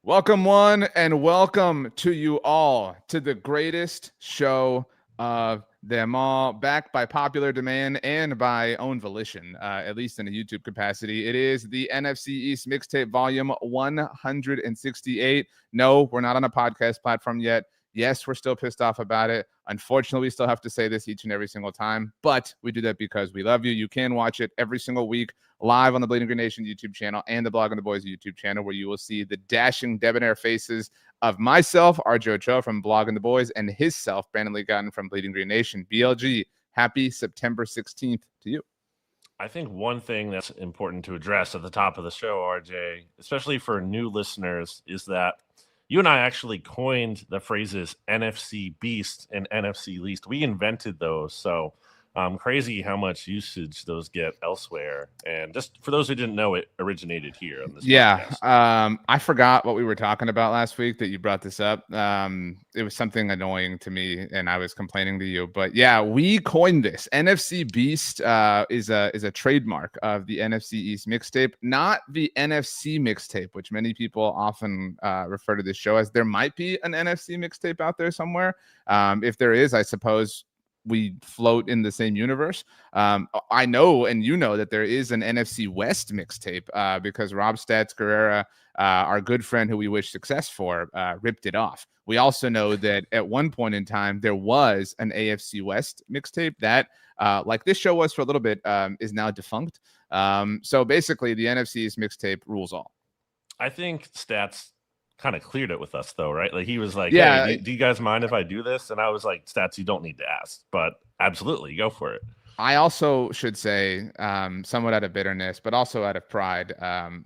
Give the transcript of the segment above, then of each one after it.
Welcome, one, and welcome to you all to the greatest show of them all, back by popular demand and by own volition, at least in a YouTube capacity. It is the NFC East Mixtape Volume 168. No, we're not on a podcast platform yet. Yes, we're still pissed off about it. Unfortunately, we still have to say this each and every single time, but we do that because we love you. You can watch it every single week live on the Bleeding Green Nation YouTube channel and the Blog on the Boys YouTube channel, where you will see the dashing, debonair faces of myself, RJ Ochoa from Blog on the Boys, and his self, Brandon Gowton from Bleeding Green Nation. BLG, happy September 16th to you. I think one thing that's important to address at the top of the show, RJ, especially for new listeners, is that you and I actually coined the phrases NFC Beast and NFC Least. We invented those. So crazy how much usage those get elsewhere. And just for those who didn't know, it originated here on this podcast. I forgot what we were talking about last week that you brought this up. It was something annoying to me and I was complaining to you. But yeah, we coined this. NFC Beast is a trademark of the NFC East Mixtape, not the NFC Mixtape, which many people often refer to this show as. There might be an NFC Mixtape out there somewhere. If there is, I suppose we float in the same universe. I know, and you know, that there is an NFC West mixtape because Rob Stats Guerrera, our good friend who we wish success for, ripped it off. We also know that at one point in time, there was an AFC West mixtape that, like this show was for a little bit, is now defunct. So basically, the NFC's mixtape rules all. I think Stats kind of cleared it with us, though, right? Like he was like, yeah, hey, do you guys mind if I do this? And I was like, Stats, you don't need to ask, but absolutely, go for it. I also should say, somewhat out of bitterness, but also out of pride,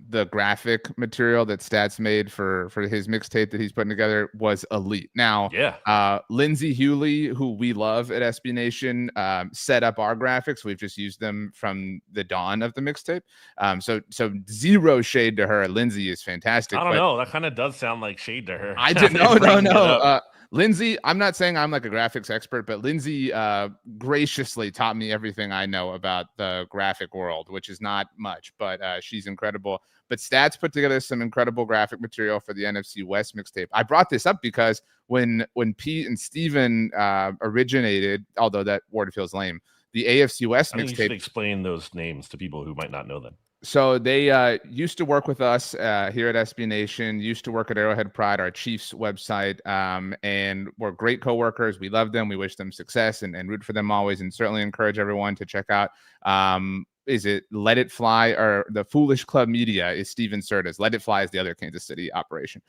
the graphic material that Stats made for his mixtape that he's putting together was elite. Now, Lindsey Hewley, who we love at SB Nation, set up our graphics. We've just used them from the dawn of the mixtape. So zero shade to her. Lindsey is fantastic. I don't know. That kind of does sound like shade to her. I didn't. No. Lindsey, I'm not saying I'm like a graphics expert, but Lindsey graciously taught me everything I know about the graphic world, which is not much, but she's incredible. But Stats put together some incredible graphic material for the NFC West mixtape. I brought this up because when Pete and Steven originated, although that word feels lame, the AFC West mixtape. You should explain those names to people who might not know them. So they used to work with us here at SB Nation, used to work at Arrowhead Pride, our Chiefs website, and were great coworkers. We love them. We wish them success and root for them always, and certainly encourage everyone to check out. Is it Let It Fly, or the Foolish Club Media is Steven Serta's. Let It Fly is the other Kansas City operation.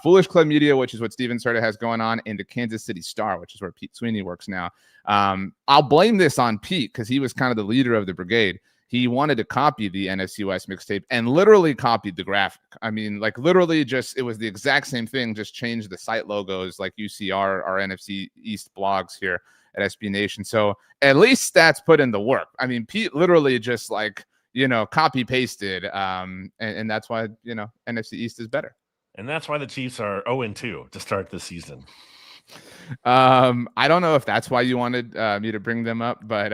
Foolish Club Media, which is what Steven Serta has going on, and the Kansas City Star, which is where Pete Sweeney works now. I'll blame this on Pete because he was kind of the leader of the brigade. He wanted to copy the NFC West mixtape and literally copied the graphic. I mean, like literally just, it was the exact same thing, just changed the site logos like you see our NFC East blogs here at SB Nation. So at least Stats put in the work. I mean, Pete literally just like, copy pasted. And that's why, NFC East is better. And that's why the Chiefs are 0-2 to start the season. I don't know if that's why you wanted me to bring them up, but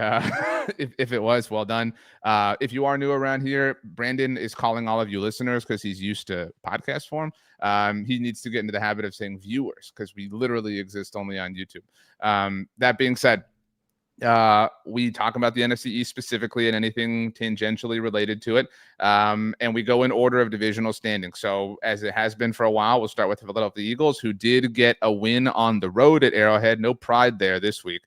if it was, well done. If you are new around here, Brandon is calling all of you listeners because he's used to podcast form. He needs to get into the habit of saying viewers because we literally exist only on YouTube. That being said, we talk about the NFC East specifically and anything tangentially related to it. And we go in order of divisional standing. So as it has been for a while, we'll start with the Philadelphia Eagles, who did get a win on the road at Arrowhead. No pride there this week.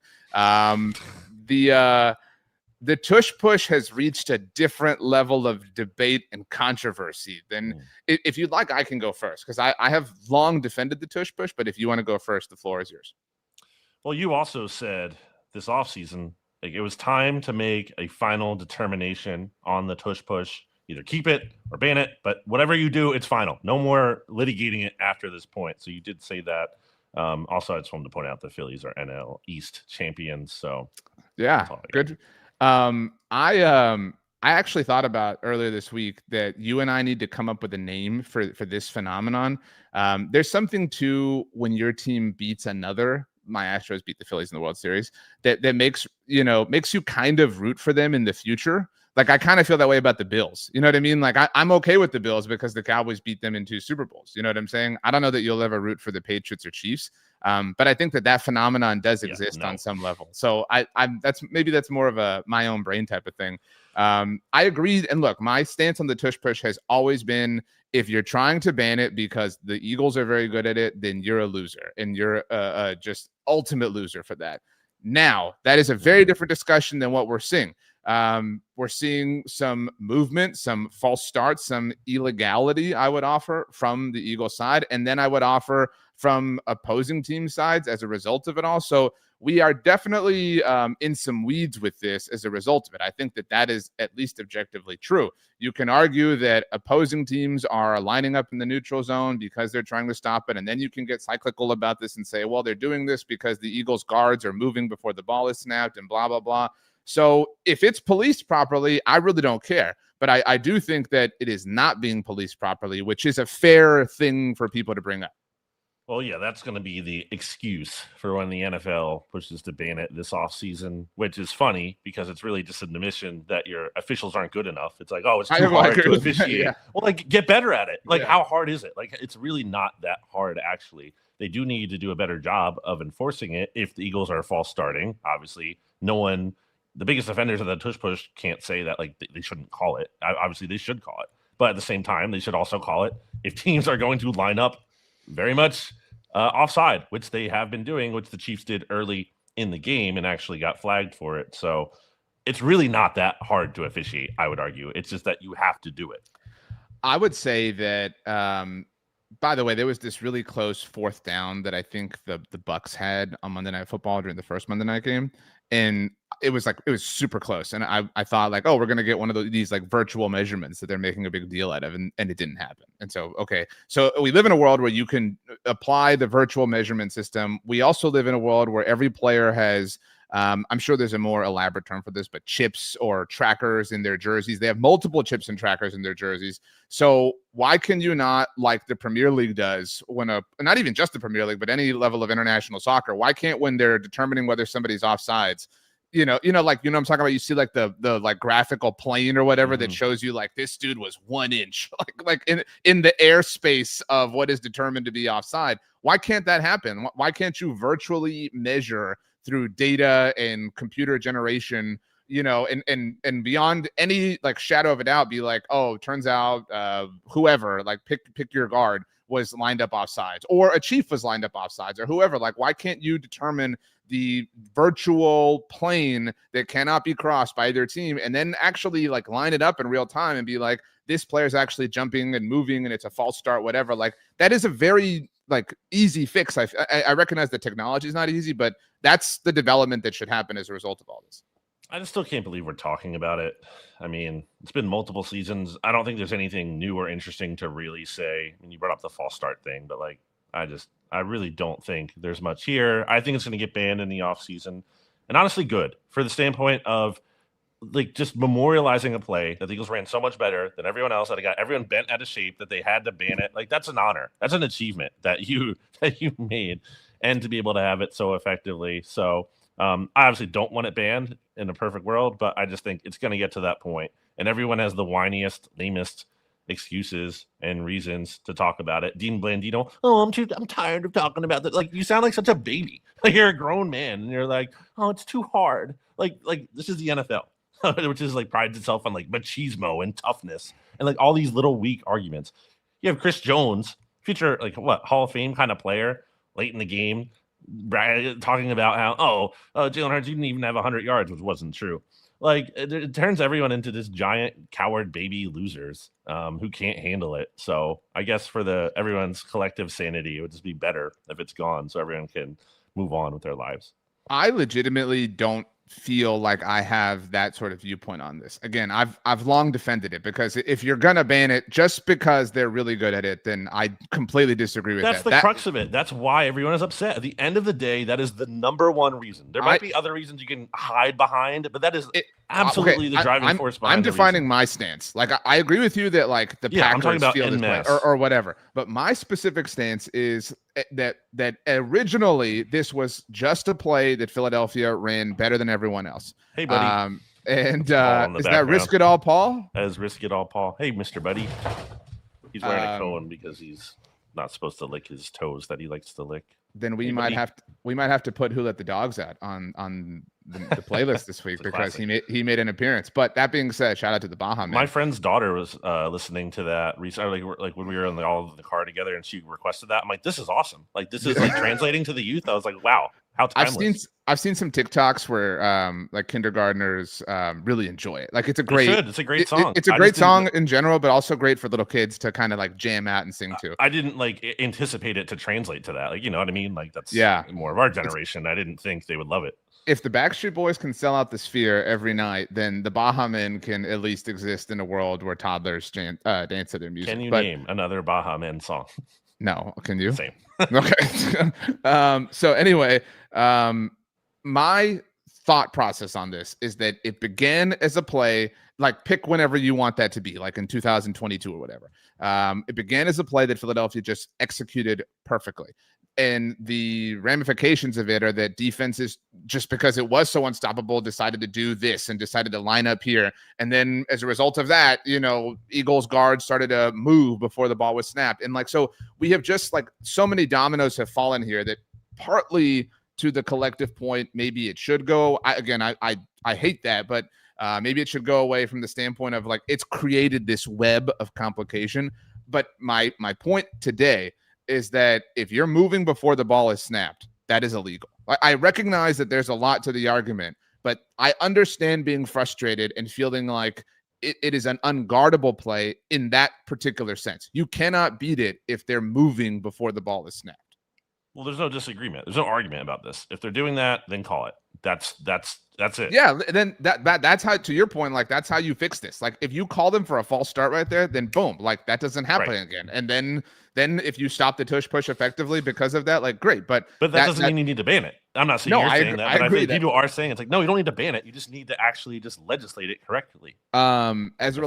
The Tush push has reached a different level of debate and controversy than if you'd like, I can go first because I have long defended the Tush push, but if you want to go first, the floor is yours. Well, you also said this offseason, like it was time to make a final determination on the Tush push. Either keep it or ban it, but whatever you do, it's final. No more litigating it after this point. So you did say that. Also, I just wanted to point out the Phillies are NL East champions. So yeah, good. I actually thought about earlier this week that you and I need to come up with a name for this phenomenon. There's something to when your team beats another. My Astros beat the Phillies in the World Series. That makes you kind of root for them in the future. Like, I kind of feel that way about the Bills. You know what I mean? Like, I'm okay with the Bills because the Cowboys beat them in 2 Super Bowls. You know what I'm saying? I don't know that you'll ever root for the Patriots or Chiefs. But I think that phenomenon does exist on some level. So that's more of my own brain type of thing. I agree. And look, my stance on the tush push has always been, if you're trying to ban it because the Eagles are very good at it, then you're a loser, and you're just ultimate loser for that. Now, that is a very different discussion than what we're seeing. We're seeing some movement, some false starts, some illegality, I would offer, from the Eagle side. And then I would offer from opposing team sides as a result of it all. So we are definitely in some weeds with this as a result of it. I think that is at least objectively true. You can argue that opposing teams are lining up in the neutral zone because they're trying to stop it. And then you can get cyclical about this and say, well, they're doing this because the Eagles guards are moving before the ball is snapped and blah, blah, blah. So if it's policed properly, I really don't care. But I do think that it is not being policed properly, which is a fair thing for people to bring up. Well, yeah, that's going to be the excuse for when the NFL pushes to ban it this offseason, which is funny because it's really just an admission that your officials aren't good enough. It's like, oh, it's too hard to officiate. Yeah. Well, like, get better at it. Like, how hard is it? Like, it's really not that hard, actually. They do need to do a better job of enforcing it if the Eagles are false starting. Obviously, the biggest offenders of the tush push can't say that, like, they shouldn't call it. Obviously, they should call it. But at the same time, they should also call it if teams are going to line up very much offside, which they have been doing, which the Chiefs did early in the game and actually got flagged for it. So it's really not that hard to officiate, I would argue. It's just that you have to do it. I would say that, by the way, there was this really close 4th down that I think the Bucs had on Monday Night Football during the first Monday night game. And it was super close. And I thought, like, oh, we're going to get one of these like virtual measurements that they're making a big deal out of. And it didn't happen. And so, okay. So we live in a world where you can apply the virtual measurement system. We also live in a world where every player has, I'm sure there's a more elaborate term for this, but chips or trackers in their jerseys. They have multiple chips and trackers in their jerseys. So why can you not, like the Premier League does, not even just the Premier League, but any level of international soccer, why can't, when they're determining whether somebody's offsides, I'm talking about, you see like the like graphical plane or whatever that shows you like this dude was 1 inch like in the airspace of what is determined to be offside. Why can't that happen? Why can't you virtually measure through data and computer generation, and beyond any like shadow of a doubt, be like, oh, turns out whoever, like pick your guard, was lined up offsides, or a chief was lined up offsides, or whoever. Like, why can't you determine the virtual plane that cannot be crossed by either team, and then actually like line it up in real time and be like, this player's actually jumping and moving and it's a false start, whatever. Like, that is a very like easy fix. I recognize the technology is not easy, but that's the development that should happen as a result of all this. I just still can't believe we're talking about it. I mean, it's been multiple seasons. I don't think there's anything new or interesting to really say. I mean, you brought up the false start thing, but like, I really don't think there's much here. I think it's going to get banned in the offseason. And honestly, good for the standpoint of like just memorializing a play that the Eagles ran so much better than everyone else, that it got everyone bent out of shape, that they had to ban it. Like, that's an honor. That's an achievement that you made, and to be able to have it so effectively. So I obviously don't want it banned in a perfect world, but I just think it's going to get to that point, and everyone has the whiniest, lamest excuses and reasons to talk about it. Dean Blandino, I'm tired of talking about that. Like, you sound like such a baby. Like, you're a grown man, and you're like, oh, it's too hard. Like this is the NFL. Which is like prides itself on like machismo and toughness and like all these little weak arguments. You have Chris Jones, future like Hall of Fame kind of player, late in the game, talking about how Jalen Hurts didn't even have 100 yards, which wasn't true. Like, it turns everyone into this giant coward baby losers who can't handle it. So I guess for everyone's collective sanity, it would just be better if it's gone, so everyone can move on with their lives. I legitimately don't feel like I have that sort of viewpoint on this. Again, I've long defended it, because if you're gonna ban it just because they're really good at it, then I completely disagree with that. That's the crux of it. That's why everyone is upset. At the end of the day, that is the number one reason. There might be other reasons you can hide behind, but that is absolutely the driving force behind I'm defining my stance. Like, I agree with you that like the Packers feel this way or whatever, but my specific stance is that originally this was just a play that Philadelphia ran better than everyone else. Hey, buddy. And is background. that Risk It All Paul? That is Risk It All Paul. Hey, Mr. Buddy. He's wearing a cone because he's not supposed to lick his toes that he likes to lick. Then we might have to put Who Let the Dogs Out on the playlist this week because he made an appearance. But that being said, shout out to the Baja Man. My friend's daughter was listening to that recently, like when we were all in the car together, and she requested that. I'm like, this is awesome. Like this is like translating to the youth. I was like, wow, how timeless. I've seen some TikToks where like kindergartners really enjoy it. Like it's a great song. It's a great song in general, but also great for little kids to kind of like jam out and sing to. I didn't like anticipate it to translate to that. Like, you know what I mean? Like that's more of our generation. I didn't think they would love it. If the Backstreet Boys can sell out the Sphere every night, then the Baja Men can at least exist in a world where toddlers dance to their music. Can you name another Baja Men song? No, can you? Same. Okay. So anyway, my thought process on this is that it began as a play, like pick whenever you want that to be, like in 2022 or whatever. It began as a play that Philadelphia just executed perfectly. And the ramifications of it are that defenses, just because it was so unstoppable, decided to do this and decided to line up here. And then as a result of that, Eagles guards started to move before the ball was snapped. And like, so we have just like so many dominoes have fallen here that partly to the collective point, maybe it should go. I hate that, but maybe it should go away from the standpoint of like, it's created this web of complication. But my point today is that if you're moving before the ball is snapped, that is illegal. I recognize that there's a lot to the argument, but I understand being frustrated and feeling like it is an unguardable play in that particular sense. You cannot beat it if they're moving before the ball is snapped. Well, there's no disagreement. There's no argument about this. If they're doing that, then call it. That's it. Yeah, then that's how, to your point, like that's how you fix this. Like if you call them for a false start right there, then boom, like that doesn't happen again. And then if you stop the tush push effectively because of that, like great. But that doesn't mean you need to ban it. I'm not saying you're saying that, but I think people are saying it's like, no, you don't need to ban it. You just need to actually just legislate it correctly. As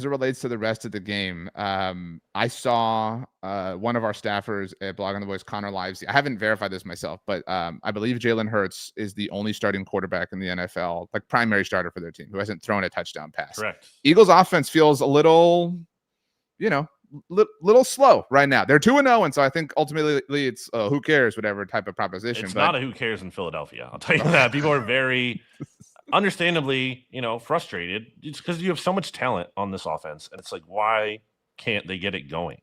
it relates to the rest of the game, I saw one of our staffers at Blogging the Boys, Connor Livesey. I haven't verified this myself, but I believe Jalen Hurts is the only starting quarterback in the NFL, like primary starter for their team, who hasn't thrown a touchdown pass. Correct. Eagles offense feels a little, little slow right now. They're 2-0, and so I think ultimately it's who cares, whatever type of proposition. It's not a who cares in Philadelphia. I'll tell you that. People are very understandably, frustrated. It's because you have so much talent on this offense, and it's like, why can't they get it going?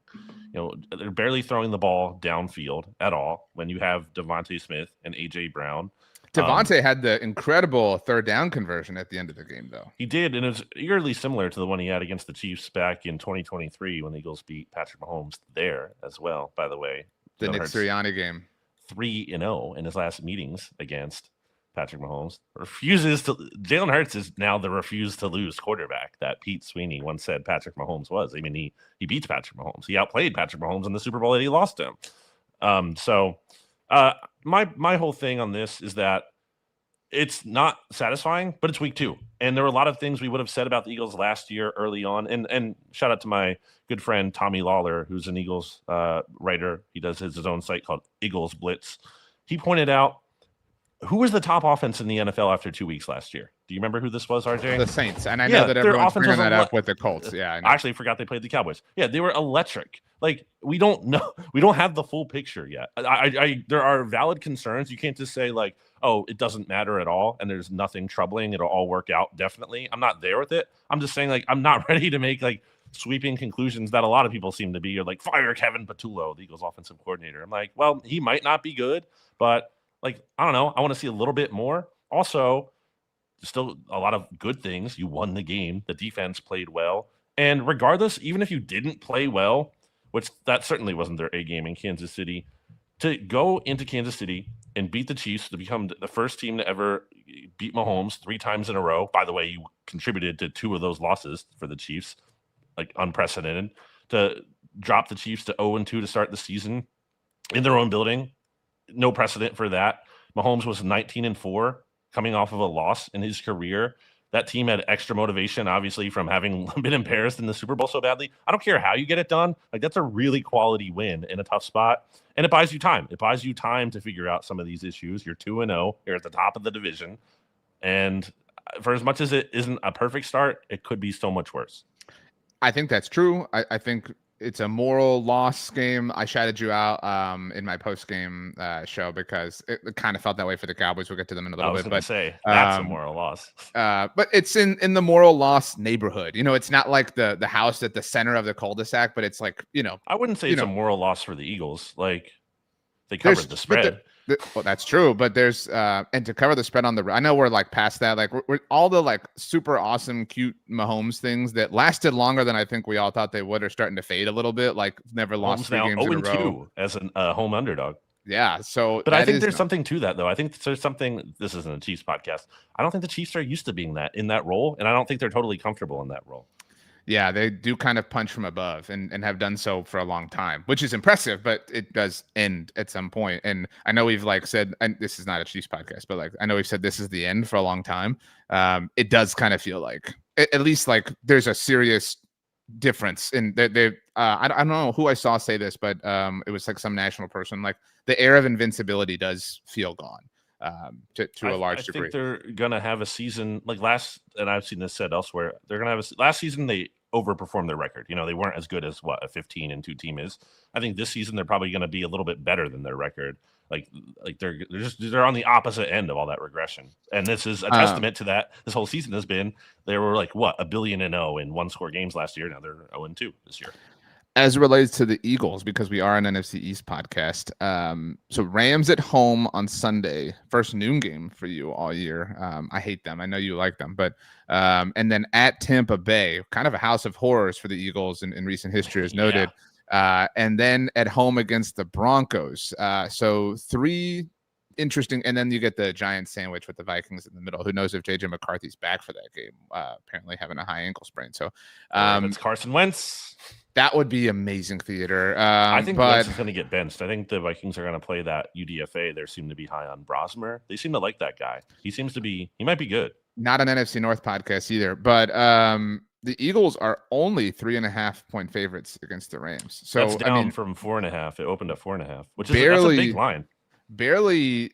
They're barely throwing the ball downfield at all when you have Devontae Smith and AJ Brown. Devontae had the incredible third down conversion at the end of the game, though. He did, and it was eerily similar to the one he had against the Chiefs back in 2023 when the Eagles beat Patrick Mahomes there as well, by the way. The Nick Sirianni game. 3-0 in his last meetings against Patrick Mahomes. Jalen Hurts is now the refuse to lose quarterback that Pete Sweeney once said Patrick Mahomes was. I mean, he beats Patrick Mahomes. He outplayed Patrick Mahomes in the Super Bowl that he lost to him. My whole thing on this is that it's not satisfying, but it's week 2. And there were a lot of things we would have said about the Eagles last year early on. And shout out to my good friend Tommy Lawler, who's an Eagles writer. He does his own site called Eagles Blitz. He pointed out, who was the top offense in the NFL after 2 weeks last year? Do you remember who this was, RJ? The Saints. And I know that everyone's bringing that up with the Colts. Yeah, I actually forgot they played the Cowboys. Yeah, they were electric. Like, we don't know. We don't have the full picture yet. There are valid concerns. You can't just say, like, oh, it doesn't matter at all, and there's nothing troubling. It'll all work out, definitely. I'm not there with it. I'm just saying, like, I'm not ready to make, like, sweeping conclusions that a lot of people seem to be. You're like, fire Kevin Patullo, the Eagles offensive coordinator. I'm like, well, he might not be good, but like, I don't know. I want to see a little bit more. Also, still a lot of good things. You won the game. The defense played well. And regardless, even if you didn't play well, which that certainly wasn't their A game in Kansas City, to go into Kansas City and beat the Chiefs, to become the first team to ever beat Mahomes 3 times in a row. By the way, you contributed to 2 of those losses for the Chiefs, like unprecedented. To drop the Chiefs to 0-2 to start the season in their own building. No precedent for that. Mahomes was 19-4 coming off of a loss in his career. That team had extra motivation, obviously, from having been embarrassed in the Super Bowl so badly. I don't care how you get it done. Like, that's a really quality win in a tough spot. And it buys you time. It buys you time to figure out some of these issues. You're 2-0. You're at the top of the division. And for as much as it isn't a perfect start, it could be so much worse. I think that's true. I think it's a moral loss game. I shouted you out in my post game show because it kind of felt that way for the Cowboys. We'll get to them in a little bit. But say that's a moral loss. But it's in the moral loss neighborhood. It's not like the house at the center of the cul-de-sac, but it's like, I wouldn't say it's a moral loss for the Eagles. Like, they covered the spread. Well, that's true, but there's and to cover the spread on I know we're like past that, like we're all the like super awesome cute Mahomes things that lasted longer than I think we all thought they would are starting to fade a little bit. Like never lost 3 games in a row as a home underdog. Yeah, so but I think there's something to that though. I think there's something. This isn't a Chiefs podcast. I don't think the Chiefs are used to being in that role, and I don't think they're totally comfortable in that role. Yeah, they do kind of punch from above and have done so for a long time, which is impressive, but it does end at some point. And I know we've like said, and this is not a Chiefs podcast, but like I know we've said this is the end for a long time. It does kind of feel like at least like there's a serious difference in they I don't know who I saw say this, but it was like some national person. Like the air of invincibility does feel gone. To a large degree. I think they're gonna have a season like and I've seen this said elsewhere. They're gonna have last season they overperformed their record. They weren't as good as what a 15-2 team is. I think this season they're probably gonna be a little bit better than their record. Like they're on the opposite end of all that regression, and this is a testament to that. This whole season has been they were like what 1-0 billion in 1-score games last year. Now they're 0-2 this year. As it relates to the Eagles, because we are an NFC East podcast. So Rams at home on Sunday, first noon game for you all year. I hate them. I know you like them, but and then at Tampa Bay, kind of a house of horrors for the Eagles in recent history, as noted. Yeah. And then at home against the Broncos. So 3 interesting, and then you get the giant sandwich with the Vikings in the middle. Who knows if JJ McCarthy's back for that game? Apparently having a high ankle sprain. So it's Carson Wentz. That would be amazing theater. I think Wentz is going to get benched. I think the Vikings are going to play that UDFA. They seem to be high on Brosmer. They seem to like that guy. He might be good. Not an NFC North podcast either, but the Eagles are only 3.5 point favorites against the Rams. So that's down from 4.5. It opened at 4.5, which is that's a big line. Barely,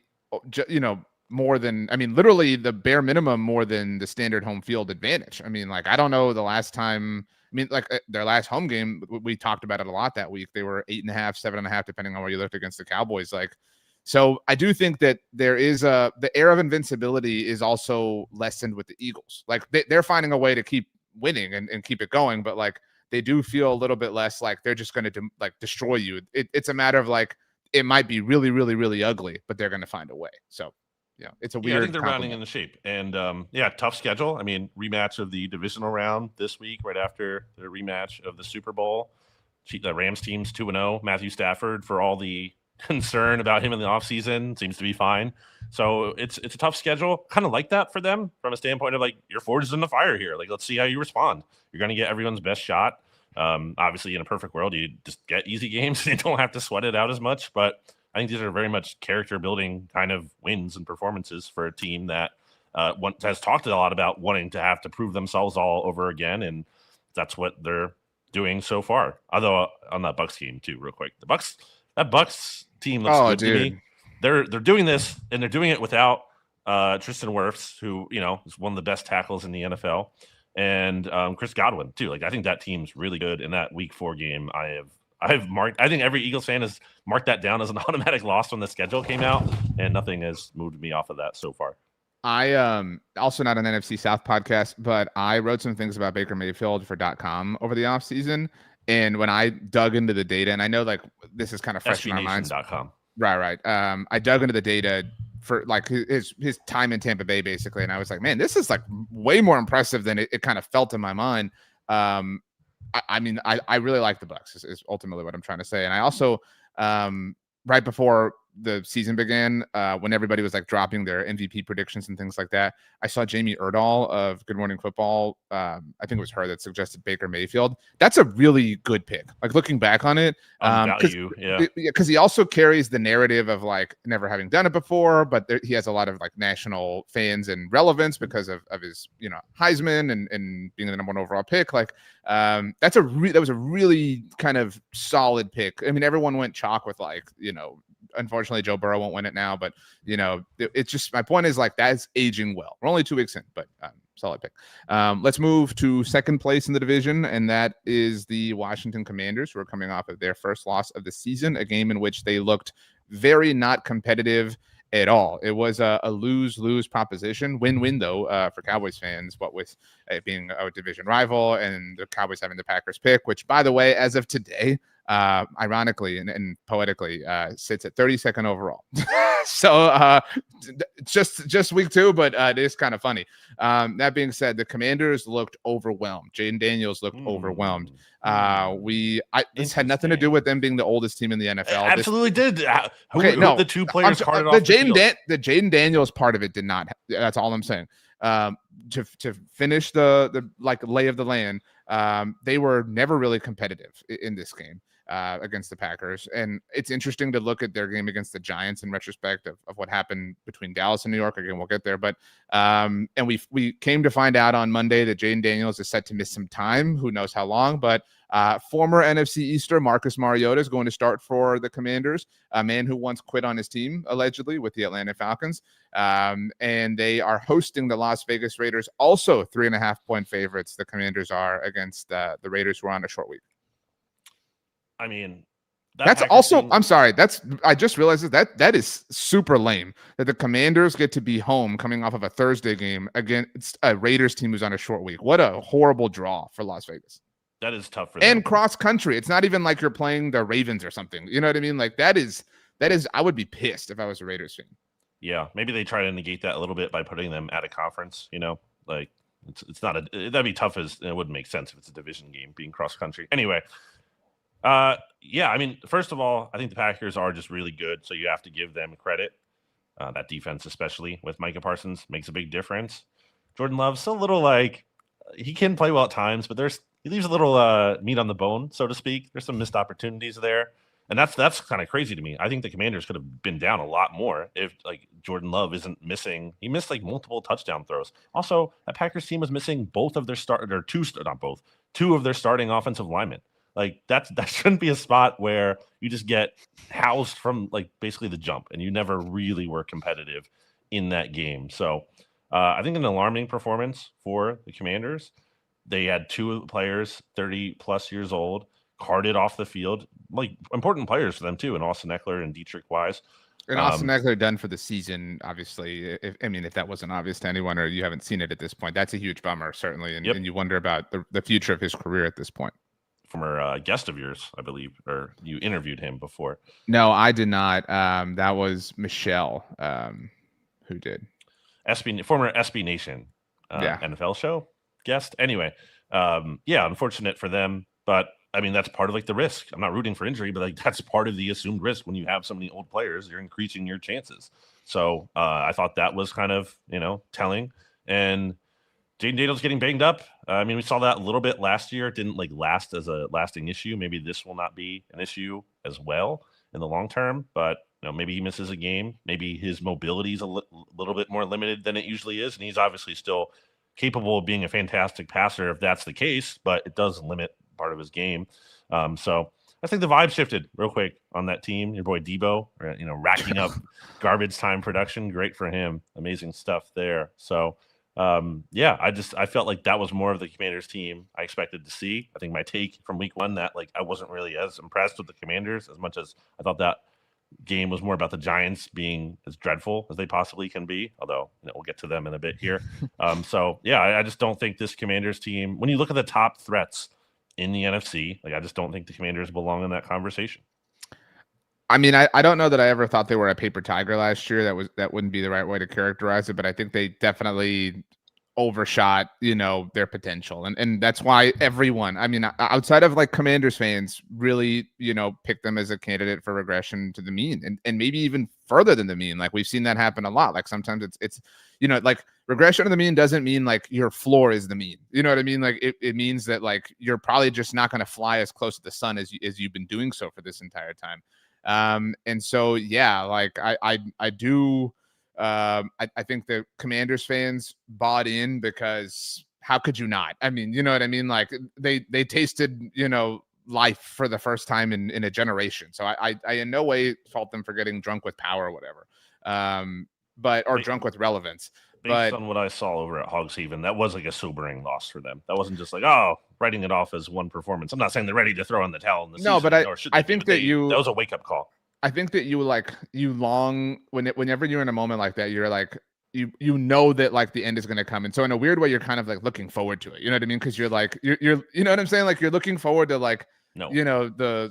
more than, literally the bare minimum more than the standard home field advantage. Like, I don't know the last time. Their last home game, we talked about it a lot that week. They were 8.5, 7.5, depending on where you looked against the Cowboys. So I do think that there is the air of invincibility is also lessened with the Eagles. Like they're finding a way to keep winning and keep it going, but like they do feel a little bit less like they're just going to destroy you. It's a matter of like it might be really, really, really ugly, but they're going to find a way. So. Yeah, it's a weird. I think they're rounding into shape, and tough schedule. Rematch of the divisional round this week, right after the rematch of the Super Bowl. The Rams team's 2-0. Matthew Stafford, for all the concern about him in the offseason, seems to be fine. So it's a tough schedule. Kind of like that for them from a standpoint of like your forge is in the fire here. Like let's see how you respond. You're going to get everyone's best shot. Obviously, in a perfect world, you just get easy games. You don't have to sweat it out as much, but. I think these are very much character building kind of wins and performances for a team that has talked a lot about wanting to have to prove themselves all over again. And that's what they're doing so far. Although on that Bucs game too, real quick, that Bucs team looks good to me. They're doing this and they're doing it without Tristan Wirfs, who, is one of the best tackles in the NFL, and Chris Godwin too. Like I think that team's really good. In that Week 4 game, I've marked. I think every Eagles fan has marked that down as an automatic loss when the schedule came out, and nothing has moved me off of that so far. I also not an NFC South podcast, but I wrote some things about Baker Mayfield for .com over the offseason, and when I dug into the data, and I know like this is kind of fresh in our minds. Right. I dug into the data for like his time in Tampa Bay basically, and I was like, man, this is like way more impressive than it kind of felt in my mind. I really like the Bucs is ultimately what I'm trying to say. And I also, right before the season began, when everybody was like dropping their MVP predictions and things like that, I saw Jamie Erdahl of Good Morning Football. I think it was her that suggested Baker Mayfield. That's a really good pick. Like looking back on it, because he also carries the narrative of like never having done it before, but he has a lot of like national fans and relevance because of his Heisman and being the number 1 overall pick. Like that was a really kind of solid pick. Everyone went chalk with like unfortunately, Joe Burrow won't win it now, but it's just, my point is like, that's aging well. We're only 2 weeks in, but solid pick. Let's move to second place in the division, and that is the Washington Commanders, who are coming off of their first loss of the season, a game in which they looked very not competitive at all. It was a lose-lose proposition. Win-win, though, for Cowboys fans, what with it being a division rival and the Cowboys having the Packers pick, which, by the way, as of today, ironically and poetically, sits at 32nd overall. So just week 2, but it is kind of funny. That being said, the Commanders looked overwhelmed. Jaden Daniels looked overwhelmed. This had nothing to do with them being the oldest team in the NFL. It absolutely did. Who the two players carted off the field? The Jaden Daniels part of it did not. That's all I'm saying. To finish the like lay of the land, they were never really competitive in this game against the Packers. And it's interesting to look at their game against the Giants in retrospect of what happened between Dallas and New York. Again, we'll get there. But and we came to find out on Monday that Jaden Daniels is set to miss some time. Who knows how long? But former NFC Easter Marcus Mariota is going to start for the Commanders, a man who once quit on his team, allegedly, with the Atlanta Falcons. And they are hosting the Las Vegas Raiders, also 3.5-point favorites. The Commanders are against the Raiders, who are on a short week. I mean, that's also team... I'm sorry. I just realized that is super lame that the Commanders get to be home coming off of a Thursday game against a Raiders team who's on a short week. What a horrible draw for Las Vegas. That is tough for them. And cross country. It's not even like you're playing the Ravens or something. You know what I mean? Like that is I would be pissed if I was a Raiders fan. Yeah, maybe they try to negate that a little bit by putting them at a conference, like it's not that'd be tough as it wouldn't make sense if it's a division game being cross country. Anyway, yeah, I mean, first of all, I think the Packers are just really good, so you have to give them credit. That defense, especially with Micah Parsons, makes a big difference. Jordan Love's a little like he can play well at times, but he leaves a little meat on the bone, so to speak. There's some missed opportunities there. And that's kind of crazy to me. I think the Commanders could have been down a lot more if like Jordan Love isn't missing. He missed like multiple touchdown throws. Also, that Packers team was missing both of their two of their starting offensive linemen. Like that shouldn't be a spot where you just get housed from like basically the jump, and you never really were competitive in that game. So I think an alarming performance for the Commanders. They had two players 30 plus years old carted off the field, like important players for them too, and Austin Eckler and Dietrich Wise. And Austin Eckler done for the season, obviously. If that wasn't obvious to anyone, or you haven't seen it at this point, that's a huge bummer, certainly. And you wonder about the future of his career at this point. Former guest of yours, I believe, or you interviewed him before. No, I did not. That was Michelle who did. Former SB Nation NFL show guest. Anyway, unfortunate for them, but I mean, that's part of like the risk. I'm not rooting for injury, but like that's part of the assumed risk when you have so many old players. You're increasing your chances. So I thought that was kind of telling. And Jaden Daniels getting banged up. I mean, we saw that a little bit last year. It didn't like last as a lasting issue. Maybe this will not be an issue as well in the long term. But maybe he misses a game. Maybe his mobility is a little bit more limited than it usually is, and he's obviously still capable of being a fantastic passer if that's the case. But it does limit part of his game. So I think the vibe shifted real quick on that team. Your boy Debo, racking up garbage time production. Great for him. Amazing stuff there. So I felt like that was more of the Commanders team I expected to see. I think my take from week one that like I wasn't really as impressed with the Commanders as much as I thought that game was more about the Giants being as dreadful as they possibly can be, although we'll get to them in a bit here. I just don't think this Commanders team, when you look at the top threats in the NFC, like I just don't think the Commanders belong in that conversation. I mean, I don't know that I ever thought they were a paper tiger last year. That wouldn't be the right way to characterize it, but I think they definitely overshot, their potential. And that's why everyone, I mean, outside of like Commanders fans really, pick them as a candidate for regression to the mean and maybe even further than the mean. Like we've seen that happen a lot. Like sometimes it's like regression to the mean doesn't mean like your floor is the mean. You know what I mean? Like it means that like you're probably just not going to fly as close to the sun as you've been doing so for this entire time. And so, like I do. I think the Commanders fans bought in because how could you not? I mean, you know what I mean? Like they tasted, life for the first time in a generation. So I in no way fault them for getting drunk with power or whatever, or drunk with relevance. Based on what I saw over at Hogs Haven, that was like a sobering loss for them. That wasn't just like, oh, writing it off as one performance. I'm not saying they're ready to throw in the towel in the season. No, but I think that that was a wake up call. I think that you long whenever you're in a moment like that, you're like you know that like the end is going to come, and so in a weird way, you're kind of like looking forward to it. You know what I mean? Because you're like you're you know what I'm saying? Like you're looking forward to like the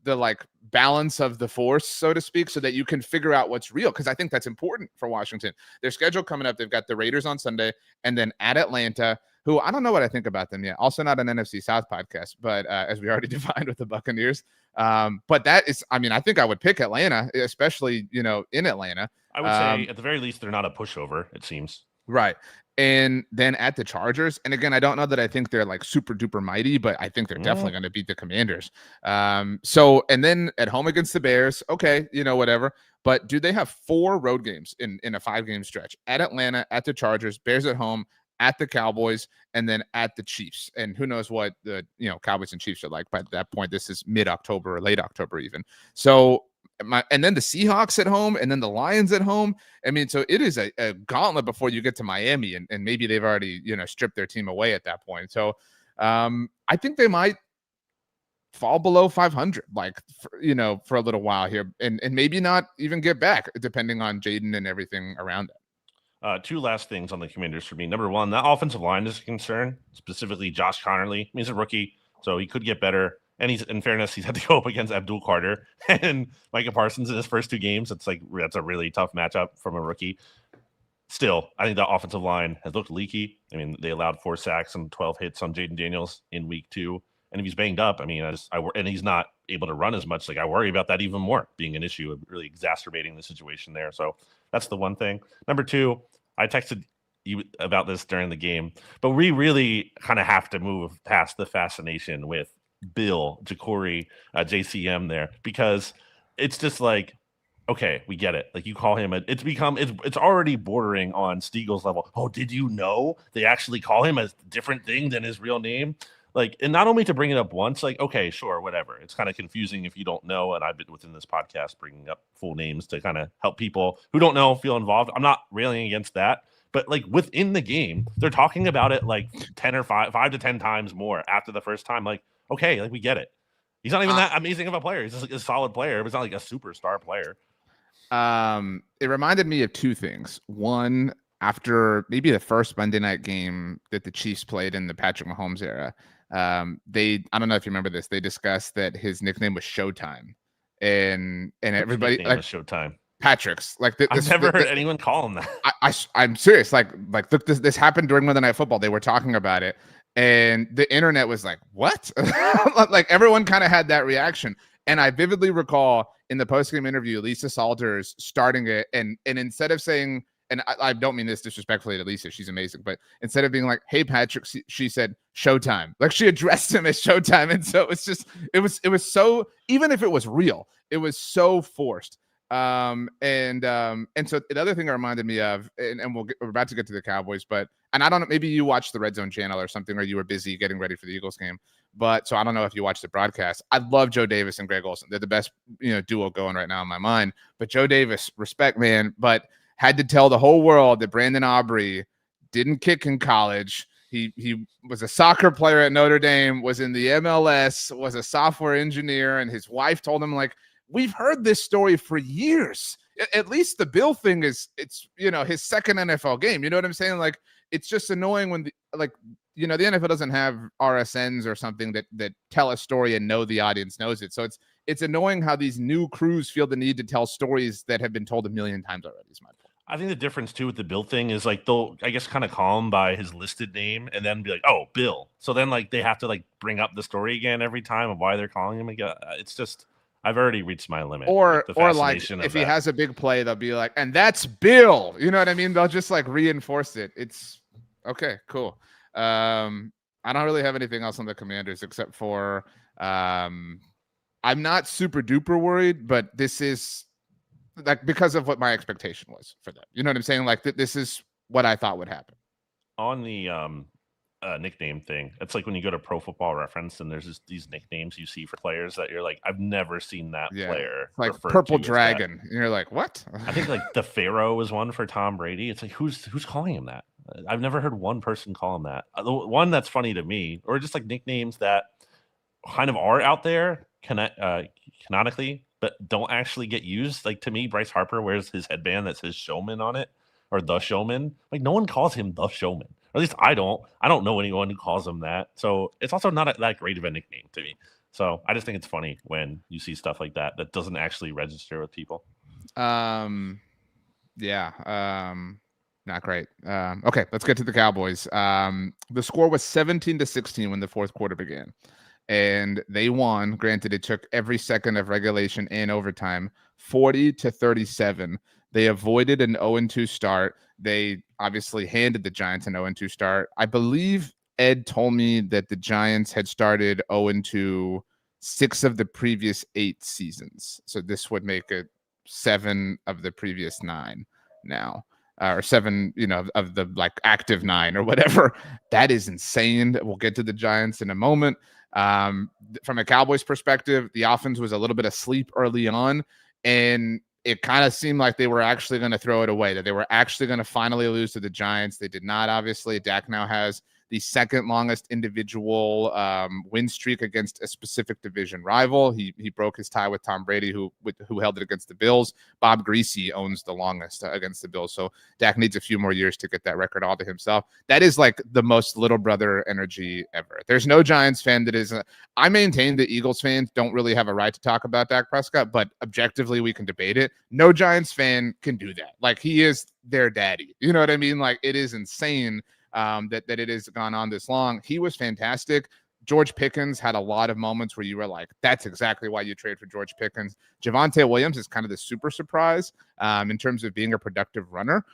like balance of the force, so to speak, so that you can figure out what's real. Because I think that's important for Washington. Their schedule coming up, they've got the Raiders on Sunday, and then at Atlanta, who I don't know what I think about them yet. Also not an NFC South podcast, but as we already defined with the Buccaneers. But that is, I mean, I think I would pick Atlanta, especially, in Atlanta. I would say at the very least, they're not a pushover, it seems. Right. And then at the Chargers, and again, I don't know that I think they're like super duper mighty, but I think they're definitely going to beat the Commanders. So, and then at home against the Bears, okay, whatever. But do they have 4 road games in a 5-game stretch? At Atlanta, at the Chargers, Bears at home, at the Cowboys, and then at the Chiefs. And who knows what the Cowboys and Chiefs are like by that point. This is mid-October or late October even. So and then the Seahawks at home, and then the Lions at home. I mean, so it is a gauntlet before you get to Miami, and maybe they've already stripped their team away at that point. So I think they might fall below 500, like for a little while here, and maybe not even get back, depending on Jaden and everything around it. 2 last things on the Commanders for me. Number 1, that offensive line is a concern, specifically Josh Connerly. He's a rookie, so he could get better. And in fairness, he's had to go up against Abdul Carter and Micah Parsons in his first 2 games. That's a really tough matchup from a rookie. Still, I think the offensive line has looked leaky. I mean, they allowed 4 sacks and 12 hits on Jaden Daniels in week 2. And if he's banged up, I mean, and he's not able to run as much, I worry about that even more being an issue, really exacerbating the situation there. So that's the one thing. Number 2, I texted you about this during the game, but we really kind of have to move past the fascination with Bill, Jacory, JCM there, because it's just like, okay, we get it. Like you call him it's already bordering on Stiegel's level. Oh, did you know they actually call him a different thing than his real name? Like, and not only to bring it up once, like, okay, sure, whatever. It's kind of confusing if you don't know. And I've been within this podcast bringing up full names to kind of help people who don't know feel involved. I'm not railing against that. But like within the game, they're talking about it like 5 to 10 times more after the first time. Like, okay, like we get it. He's not even that amazing of a player. He's just like a solid player, but it's not like a superstar player. It reminded me of 2 things. One, after maybe the first Monday night game that the Chiefs played in the Patrick Mahomes era, I don't know if you remember this, they discussed that his nickname was Showtime. And everybody like Showtime. Patrick's I've never heard anyone call him that. I'm serious. Like look, this happened during Monday Night Football. They were talking about it, and the internet was like, "What?" Like everyone kind of had that reaction. And I vividly recall in the postgame interview, Lisa Salters starting it, and instead of saying, and I don't mean this disrespectfully to Lisa, she's amazing, but instead of being like, "Hey Patrick," she said Showtime. Like she addressed him as Showtime, and so it was so, even if it was real, it was so forced. And so the other thing it reminded me of, and we're about to get to the Cowboys, and I don't know, maybe you watched the Red Zone channel or something, or you were busy getting ready for the Eagles game, but so I don't know if you watched the broadcast. I love Joe Davis and Greg Olsen. They're the best, duo going right now in my mind, but Joe Davis, respect, man, but had to tell the whole world that Brandon Aubrey didn't kick in college. He was a soccer player at Notre Dame, was in the MLS, was a software engineer, and his wife told him, like, we've heard this story for years. At least the Bill thing it's his second NFL game. You know what I'm saying? Like, it's just annoying when the NFL doesn't have RSNs or something that tell a story and know the audience knows it. So it's annoying how these new crews feel the need to tell stories that have been told a million times already, is my point. I think the difference too with the Bill thing is like they'll, I guess, kind of call him by his listed name and then be like, "Oh, Bill." So then like they have to like bring up the story again every time of why they're calling him again. It's just, I've already reached my limit. Or like if he has a big play, they'll be like, "And that's Bill." You know what I mean? They'll just like reinforce it. It's okay, cool. I don't really have anything else on the Commanders except for I'm not super duper worried, but this is like because of what my expectation was for them. You know what I'm saying? Like this is what I thought would happen. On the nickname thing. It's like when you go to Pro Football Reference and there's these nicknames you see for players that you're like, I've never seen that player like referred Purple to Dragon. And you're like, what? I think like the Pharaoh was one for Tom Brady. It's like who's calling him that? I've never heard one person call him that. The one that's funny to me, or just like nicknames that kind of are out there canonically, but don't actually get used. Like to me, Bryce Harper wears his headband that says Showman on it, or the Showman. Like no one calls him the Showman. Or at least I don't. I don't know anyone who calls him that. So it's also not that great of a nickname to me. So I just think it's funny when you see stuff like that that doesn't actually register with people. Not great. Okay, let's get to the Cowboys. The score was 17-16 when the fourth quarter began, and they won. Granted, it took every second of regulation and overtime, 40-37. They avoided an 0-2 start. They obviously handed the Giants an 0-2 start. I believe Ed told me that the Giants had started 0-2 6 of the previous 8 seasons. So this would make it 7 of the previous 9 now, or 7, of the like active 9 or whatever. That is insane. We'll get to the Giants in a moment. From a Cowboys perspective, the offense was a little bit asleep early on, and it kind of seemed like they were actually going to throw it away, that they were actually going to finally lose to the Giants. They did not, obviously. Dak now has the second longest individual win streak against a specific division rival. He broke his tie with Tom Brady, who held it against the Bills. Bob Greasy owns the longest against the Bills. So Dak needs a few more years to get that record all to himself. That is like the most little brother energy ever. There's no Giants fan that is. I maintain that Eagles fans don't really have a right to talk about Dak Prescott, but objectively we can debate it. No Giants fan can do that. Like, he is their daddy. You know what I mean? Like, it is insane that it has gone on this long. He was fantastic. George Pickens had a lot of moments where you were like, that's exactly why you trade for George Pickens. Javonte Williams is kind of the super surprise in terms of being a productive runner.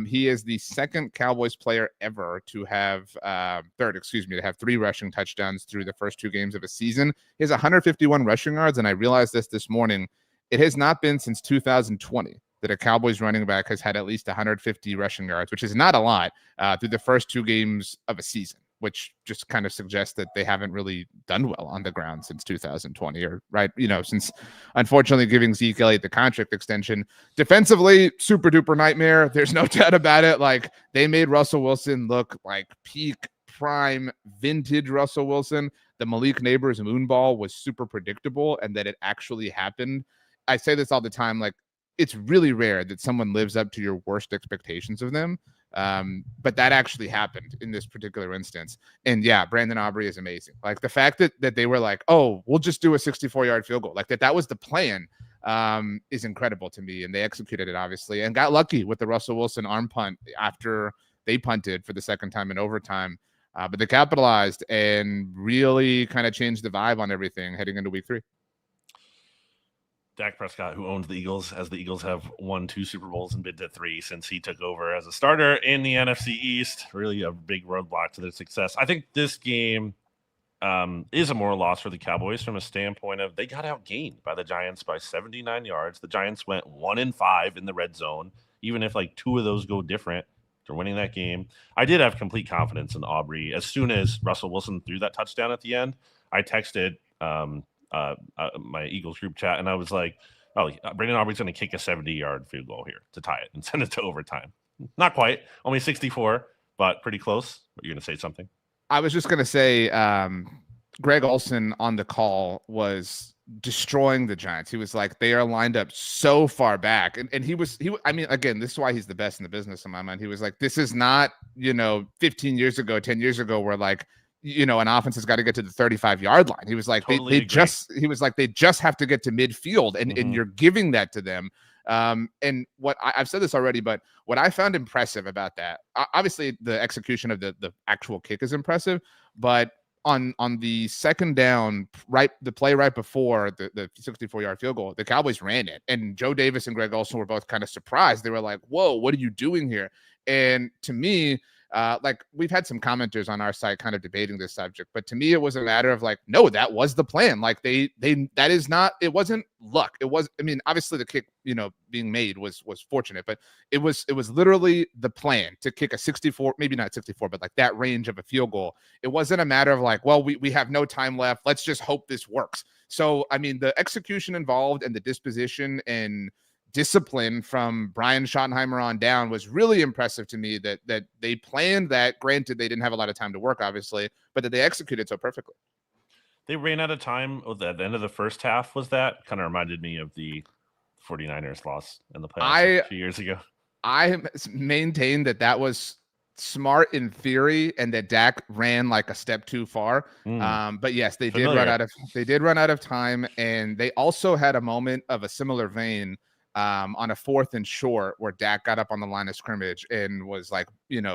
He is the second Cowboys player ever to have to have 3 rushing touchdowns through the first 2 games of a season. He has 151 rushing yards, and I realized this morning. It has not been since 2020 that a Cowboys running back has had at least 150 rushing yards, which is not a lot through the first 2 games of a season, which just kind of suggests that they haven't really done well on the ground since 2020, or since unfortunately giving Zeke Elliott the contract extension. Defensively, super duper nightmare. There's no doubt about it. Like, they made Russell Wilson look like peak prime vintage Russell Wilson. The Malik Neighbors moonball was super predictable, and that it actually happened. I say this all the time, like, it's really rare that someone lives up to your worst expectations of them. But that actually happened in this particular instance. And yeah, Brandon Aubrey is amazing. Like, the fact that they were like, oh, we'll just do a 64-yard field goal, like that was the plan, is incredible to me. And they executed it, obviously, and got lucky with the Russell Wilson arm punt after they punted for the second time in overtime. But they capitalized and really kind of changed the vibe on everything heading into week 3. Dak Prescott, who owns the Eagles, as the Eagles have won 2 Super Bowls and been to 3 since he took over as a starter in the NFC East. Really a big roadblock to their success. I think this game is a moral loss for the Cowboys from a standpoint of they got outgained by the Giants by 79 yards. The Giants went 1-5 in the red zone. Even if like 2 of those go different, they're winning that game. I did have complete confidence in Aubrey. As soon as Russell Wilson threw that touchdown at the end, I texted my Eagles group chat, and I was like, oh, Brandon Aubrey's going to kick a 70-yard field goal here to tie it and send it to overtime. Not quite, only 64, but pretty close. But you're going to say something? I was just going to say, Greg Olson on the call was destroying the Giants. He was like, they are lined up so far back. And I mean, again, this is why he's the best in the business in my mind. He was like, this is not, 15 years ago, 10 years ago, where like, an offense has got to get to the 35-yard line. He was like, totally they just have to get to midfield, and you're giving that to them. And what I've said this already, but what I found impressive about that, obviously the execution of the actual kick is impressive, but on the second down, the play right before the 64-yard field goal, the Cowboys ran it, and Joe Davis and Greg Olson were both kind of surprised. They were like, whoa, what are you doing here? And to me, Like we've had some commenters on our site kind of debating this subject, but to me, it was a matter of like, no, that was the plan. Like that is not, it wasn't luck. It was, I mean, obviously the kick, being made was fortunate, but it was literally the plan to kick a 64, maybe not 64, but like that range of a field goal. It wasn't a matter of like, well, we have no time left. Let's just hope this works. So, I mean, the execution involved and the disposition and discipline from Brian Schottenheimer on down was really impressive to me, that they planned that. Granted, they didn't have a lot of time to work, obviously, but that they executed so perfectly. They ran out of time at the end of the first half. Was that kind of reminded me of the 49ers loss in the playoffs a few years ago. I maintain that was smart in theory, and that Dak ran like a step too far. But yes, they did run out of time, and they also had a moment of a similar vein on a 4th and short where Dak got up on the line of scrimmage and was like,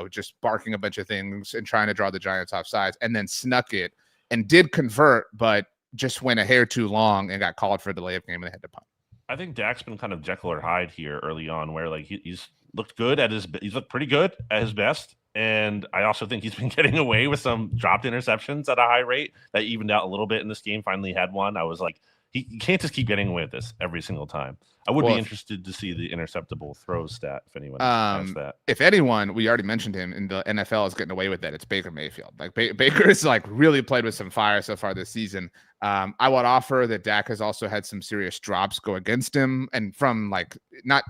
just barking a bunch of things and trying to draw the Giants off sides, and then snuck it and did convert, but just went a hair too long and got called for a delay of game and they had to punt. I think Dak's been kind of Jekyll or Hyde here early on, where like he's looked good he's looked pretty good at his best. And I also think he's been getting away with some dropped interceptions at a high rate that evened out a little bit in this game. Finally had one. I was like, he can't just keep getting away with this every single time. I would be interested to see the interceptable throws stat if anyone has that. If anyone, we already mentioned him in the NFL is getting away with that. It's Baker Mayfield. Like Baker is like really played with some fire so far this season. I would offer that Dak has also had some serious drops go against him, and from like not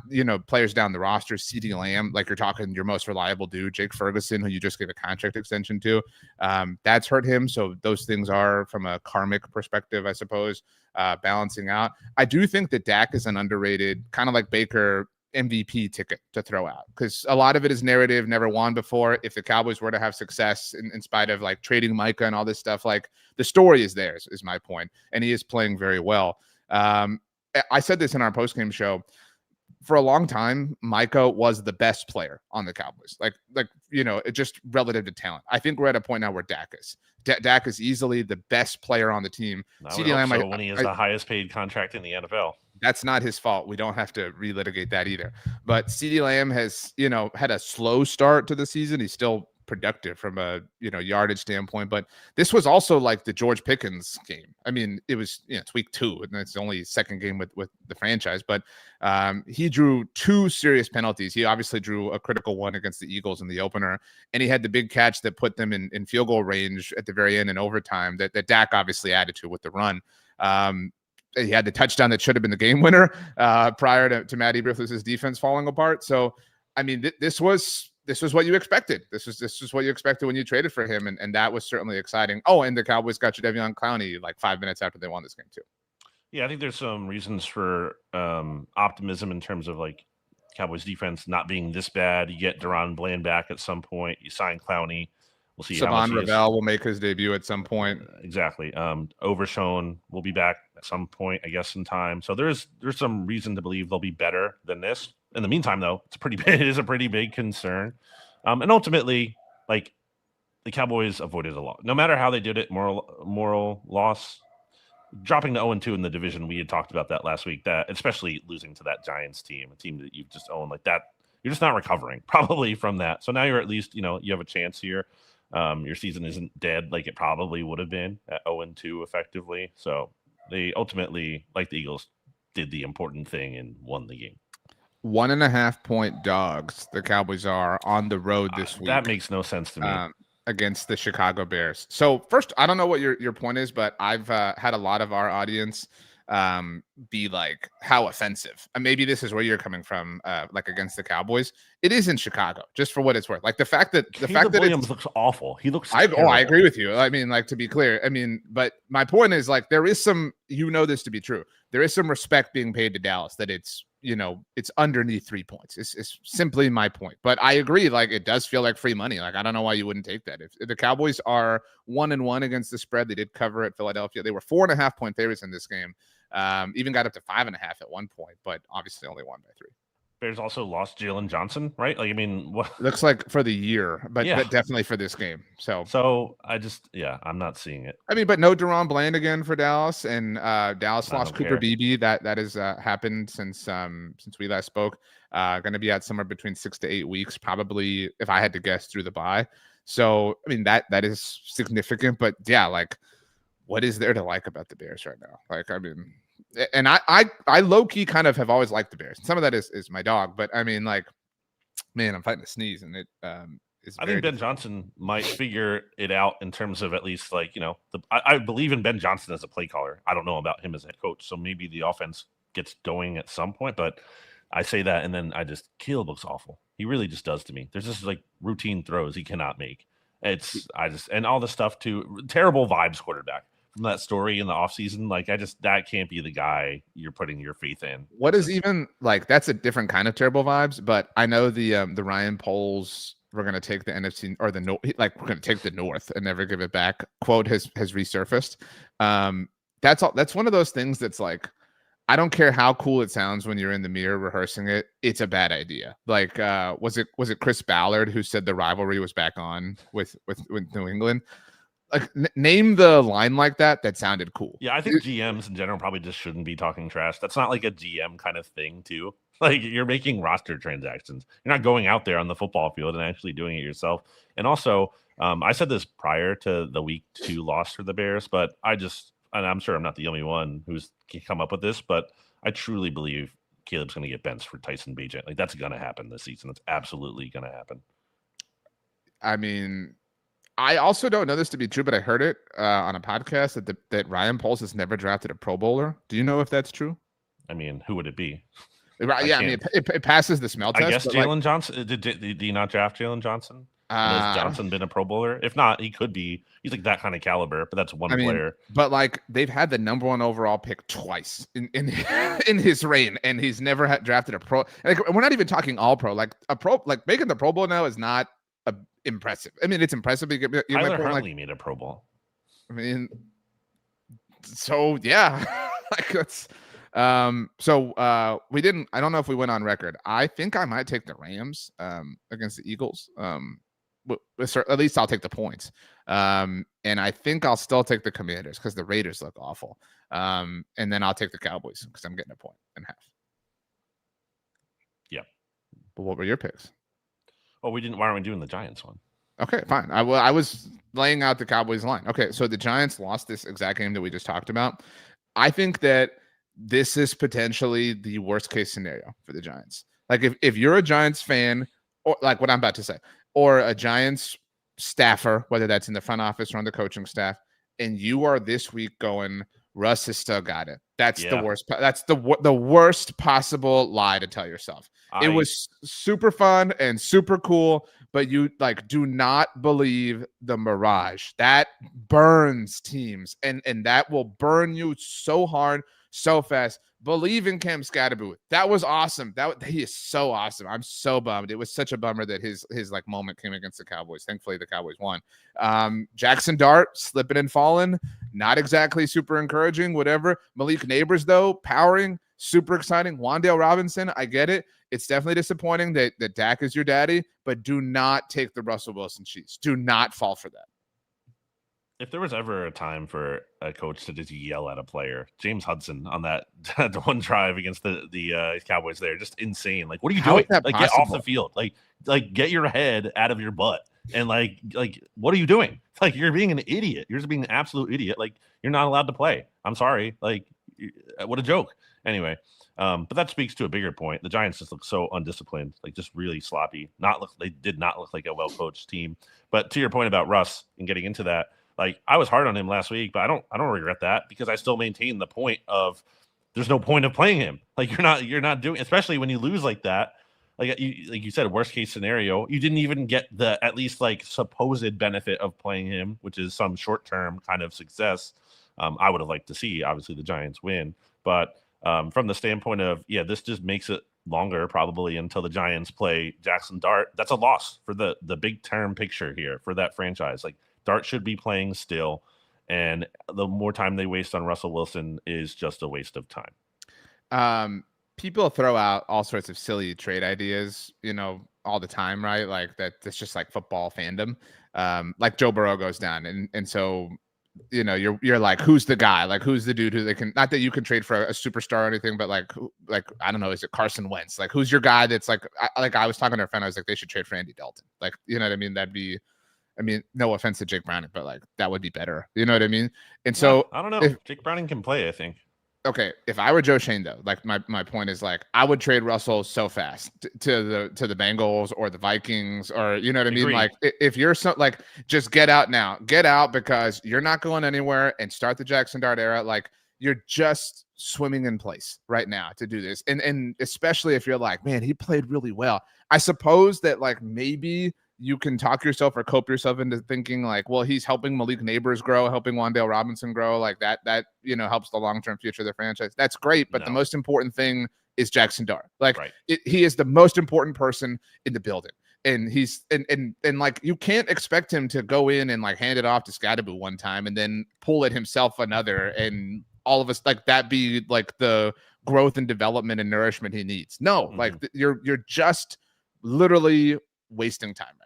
players down the roster. CeeDee Lamb, like you're talking your most reliable dude, Jake Ferguson, who you just gave a contract extension to, that's hurt him. So those things are, from a karmic perspective, I suppose, balancing out. I do think that Dak is an underrated, kind of like Baker, MVP ticket to throw out, because a lot of it is narrative, never won before. If the Cowboys were to have success in spite of like trading Micah and all this stuff, like the story is theirs, is my point. And he is playing very well. I said this in our postgame show. For a long time, Micah was the best player on the Cowboys. Like it just relative to talent. I think we're at a point now where Dak is. Dak is easily the best player on the team. CeeDee Lamb, when he has the highest paid contract in the NFL. That's not his fault. We don't have to relitigate that either. But CeeDee Lamb has, had a slow start to the season. He's still productive from a, yardage standpoint. But this was also like the George Pickens game. I mean, it was, it's week 2, and it's only second game with the franchise. But he drew 2 serious penalties. He obviously drew a critical one against the Eagles in the opener. And he had the big catch that put them in field goal range at the very end in overtime that Dak obviously added to with the run. He had the touchdown that should have been the game winner prior to Matt Eberflus's defense falling apart. So, I mean, this was what you expected. This was what you expected when you traded for him, and that was certainly exciting. Oh, and the Cowboys got Jadeveon Clowney like 5 minutes after they won this game too. Yeah, I think there's some reasons for optimism in terms of like Cowboys defense not being this bad. You get Deron Bland back at some point. You sign Clowney. We'll see. Savon Ravel will make his debut at some point. Exactly. Overshone will be back at some point, I guess, in time. So there's some reason to believe they'll be better than this. In the meantime, though, it is a pretty big concern. And ultimately, like the Cowboys avoided a lot. No matter how they did it, moral loss. Dropping to 0-2 in the division, we had talked about that last week. That especially losing to that Giants team, a team that you've just owned like that, you're just not recovering probably from that. So now you're at least, you have a chance here. Your season isn't dead like it probably would have been at 0-2 effectively. So they ultimately, like the Eagles, did the important thing and won the game. 1.5 point dogs the Cowboys are on the road this week. That makes no sense to me. Against the Chicago Bears. So first, I don't know what your point is, but I've had a lot of our audience be like, how offensive. And maybe this is where you're coming from, like against the Cowboys. It is in Chicago, just for what it's worth. Like the fact that Williams looks awful. He looks. I agree with you. I mean, like, to be clear, I mean, but my point is like there is some, this to be true. There is some respect being paid to Dallas that it's underneath 3 points. It's simply my point. But I agree, like it does feel like free money. Like I don't know why you wouldn't take that. If the Cowboys are 1-1 against the spread, they did cover at Philadelphia. They were 4.5 point favorites in this game. Even got up to 5.5 at one point, but obviously only won by 3. Bears also lost Jalen Johnson, right? Like, I mean, what? Looks like for the year, but Yeah. definitely for this game. So I'm not seeing it. I mean, but no Deron Bland again for Dallas, and Dallas I lost don't Cooper care. Beebe. That has happened since we last spoke. Going to be out somewhere between 6 to 8 weeks, probably, if I had to guess, through the bye. So I mean that is significant, but yeah, like, what is there to like about the Bears right now? Like, I mean, and I low key kind of have always liked the Bears. Some of that is my dog, but I mean, like, man, I'm fighting a sneeze, and it is. I Very think Ben difficult. Johnson might figure it out in terms of at least, like, I believe in Ben Johnson as a play caller. I don't know about him as a head coach, so maybe the offense gets going at some point. But I say that, and then Caleb looks awful. He really just does to me. There's just like routine throws he cannot make. And all the stuff too. Terrible vibes quarterback from that story in the offseason. Like, that can't be the guy you're putting your faith in. What is even like, that's a different kind of terrible vibes, but I know the Ryan Poles, we're gonna take the NFC or the North, like, we're gonna take the North and never give it back quote has resurfaced. That's one of those things that's like, I don't care how cool it sounds when you're in the mirror rehearsing it, it's a bad idea. Like, was it Chris Ballard who said the rivalry was back on with New England? Like, name the line like that sounded cool. Yeah, I think GMs in general probably just shouldn't be talking trash. That's not like a GM kind of thing, too. Like, you're making roster transactions. You're not going out there on the football field and actually doing it yourself. And also, I said this prior to the week 2 loss for the Bears, but and I'm sure I'm not the only one who's come up with this, but I truly believe Caleb's going to get benched for Tyson Bagent. Like, that's going to happen this season. It's absolutely going to happen. I mean, I also don't know this to be true, but I heard it on a podcast that Ryan Poles has never drafted a Pro Bowler. Do you know if that's true? I mean, who would it be? Right? Yeah, I mean, it passes the smell test. I guess Jalen like, Johnson. Did he not draft Jalen Johnson? Has Johnson been a Pro Bowler? If not, he could be. He's like that kind of caliber, but that's one player. But like, they've had the number 1 overall pick twice in in his reign, and he's never drafted a pro. Like, we're not even talking all pro. Like, a pro, like making the Pro Bowl now is not impressive. I mean, it's impressive. Tyler Huntley made a Pro Bowl. I mean, so yeah, like, that's. We didn't. I don't know if we went on record. I think I might take the Rams against the Eagles. At least I'll take the points. And I think I'll still take the Commanders because the Raiders look awful. And then I'll take the Cowboys because I'm getting a point and a half. Yeah. But what were your picks? Well, we didn't. Why aren't we doing the Giants one? Okay, fine. I was laying out the Cowboys line. Okay, so the Giants lost this exact game that we just talked about. I think that this is potentially the worst case scenario for the Giants. Like, if you're a Giants fan, or like what I'm about to say, or a Giants staffer, whether that's in the front office or on the coaching staff, and you are this week going, Russ has still got it. That's the worst. That's the worst possible lie to tell yourself. It was super fun and super cool, but you like do not believe the mirage that burns teams, and that will burn you so hard, so fast. Believe in Cam Scatterboot. That was awesome. He is so awesome. I'm so bummed. It was such a bummer that his like moment came against the Cowboys. Thankfully, the Cowboys won. Jackson Dart slipping and falling, not exactly super encouraging. Whatever. Malik Neighbors though, powering, super exciting. Wan'Dale Robinson, I get it. It's definitely disappointing that Dak is your daddy, but do not take the Russell Wilson cheese. Do not fall for that. If there was ever a time for a coach to just yell at a player, James Hudson on that one drive against the Cowboys there, just insane. Like, what are you doing? Like, get off the field. Like get your head out of your butt. And like, what are you doing? Like, you're being an idiot. You're just being an absolute idiot. Like, you're not allowed to play. I'm sorry. Like, what a joke. Anyway, but that speaks to a bigger point. The Giants just look so undisciplined, like just really sloppy. They did not look like a well-coached team. But to your point about Russ and getting into that, like, I was hard on him last week, but I don't regret that because I still maintain the point of there's no point of playing him. Like, you're not doing, especially when you lose like that. Like you said, worst case scenario, you didn't even get the at least like supposed benefit of playing him, which is some short term kind of success. I would have liked to see obviously the Giants win, but from the standpoint of this just makes it longer probably until the Giants play Jackson Dart. That's a loss for the big term picture here for that franchise. Like, Dart should be playing still, and the more time they waste on Russell Wilson is just a waste of time. people throw out all sorts of silly trade ideas, all the time, right? Like that's just like football fandom. Like Joe Burrow goes down, and so you're like, who's the guy? Like, who's the dude who they can, not that you can trade for a superstar or anything, but like I don't know, is it Carson Wentz? Like, who's your guy that's like I was talking to a friend, I was like, they should trade for Andy Dalton. Like, you know what I mean? No offense to Jake Browning, but like that would be better. You know what I mean? And so I don't know. Jake Browning can play, I think. Okay, if I were Joe Shane though, like my point is like I would trade Russell so fast to the Bengals or the Vikings, or you know what I mean? Like if you're like, just get out now, get out, because you're not going anywhere, and start the Jackson Dart era. Like, you're just swimming in place right now to do this, and especially if you're like, man, he played really well. I suppose that like maybe you can talk yourself or cope yourself into thinking like, well, he's helping Malik Neighbors grow, helping Wan'Dale Robinson grow, like that helps the long-term future of the franchise. That's great, but the most important thing is Jackson Dart. Like, he is the most important person in the building, and he's and like, you can't expect him to go in and like hand it off to Scadaboo one time and then pull it himself another, and all of us like that be like the growth and development and nourishment he needs. No, like you're just literally wasting time right now.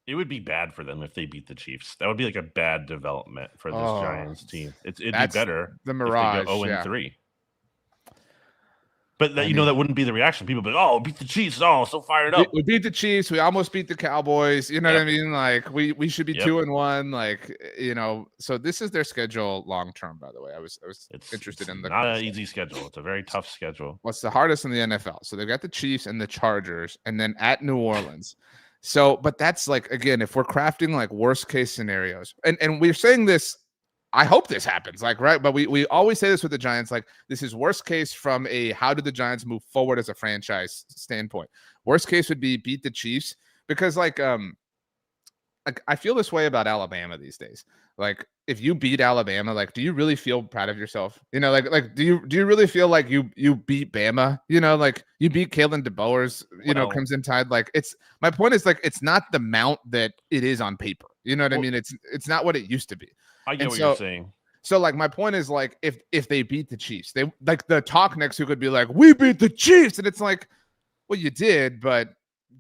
It would be bad for them if they beat the Chiefs. That would be like a bad development for this Giants team. It'd be better. The mirage. If they go 0-3. But that, that wouldn't be the reaction. People would be like, oh, beat the Chiefs. Oh, so fired up. We beat the Chiefs. We almost beat the Cowboys. You know what I mean? Like, we should be 2-1. Like, so this is their schedule long term, by the way. I was interested in the. Not an easy schedule. It's a very tough schedule. What's the hardest in the NFL? So they've got the Chiefs and the Chargers, and then at New Orleans. So, but that's like, again, if we're crafting like worst case scenarios, and we're saying this, I hope this happens, like, right? But we always say this with the Giants, like, this is worst case from a how did the Giants move forward as a franchise standpoint. Worst case would be beat the Chiefs, because like I feel this way about Alabama these days. Like, if you beat Alabama, like, do you really feel proud of yourself? Like do you really feel like you beat Bama? Like you beat Kalen DeBoer's, Crimson Tide. Like, my point is like, it's not the mount that it is on paper. You know what I mean? It's not what it used to be. I get what you're saying. So like, my point is like, if they beat the Chiefs, they like the talk next week would be like, we beat the Chiefs, and it's like, well, you did, but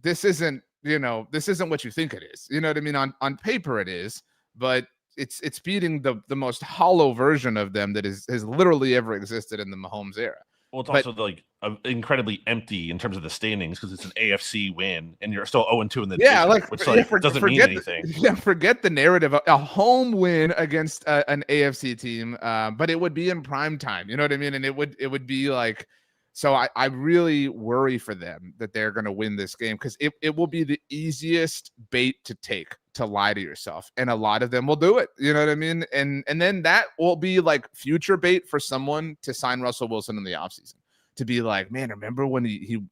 this isn't what you think it is. You know what I mean? On paper it is, but it's beating the most hollow version of them that has literally ever existed in the Mahomes era. Well, it's also like incredibly empty in terms of the standings, because it's an AFC win and you're still 0-2 in the division, which doesn't mean anything. Forget the narrative. A home win against an AFC team, but it would be in prime time. You know what I mean? And it would be like. So I really worry for them that they're going to win this game, because it will be the easiest bait to take, to lie to yourself. And a lot of them will do it. You know what I mean? And then that will be like future bait for someone to sign Russell Wilson in the offseason, to be like, man, remember when he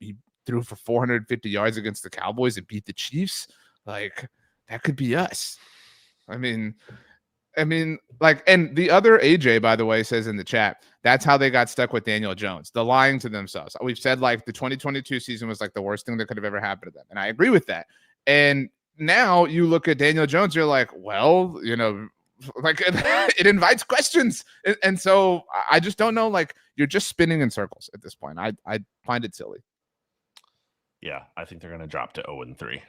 threw for 450 yards against the Cowboys and beat the Chiefs? Like, that could be us. I mean, like, and the other AJ, by the way, says in the chat, that's how they got stuck with Daniel Jones. The lying to themselves. We've said like the 2022 season was like the worst thing that could have ever happened to them. And I agree with that. And now you look at Daniel Jones, you're like, well, like it invites questions. And so I just don't know, like, you're just spinning in circles at this point. I find it silly. Yeah, I think they're going to drop to 0-3.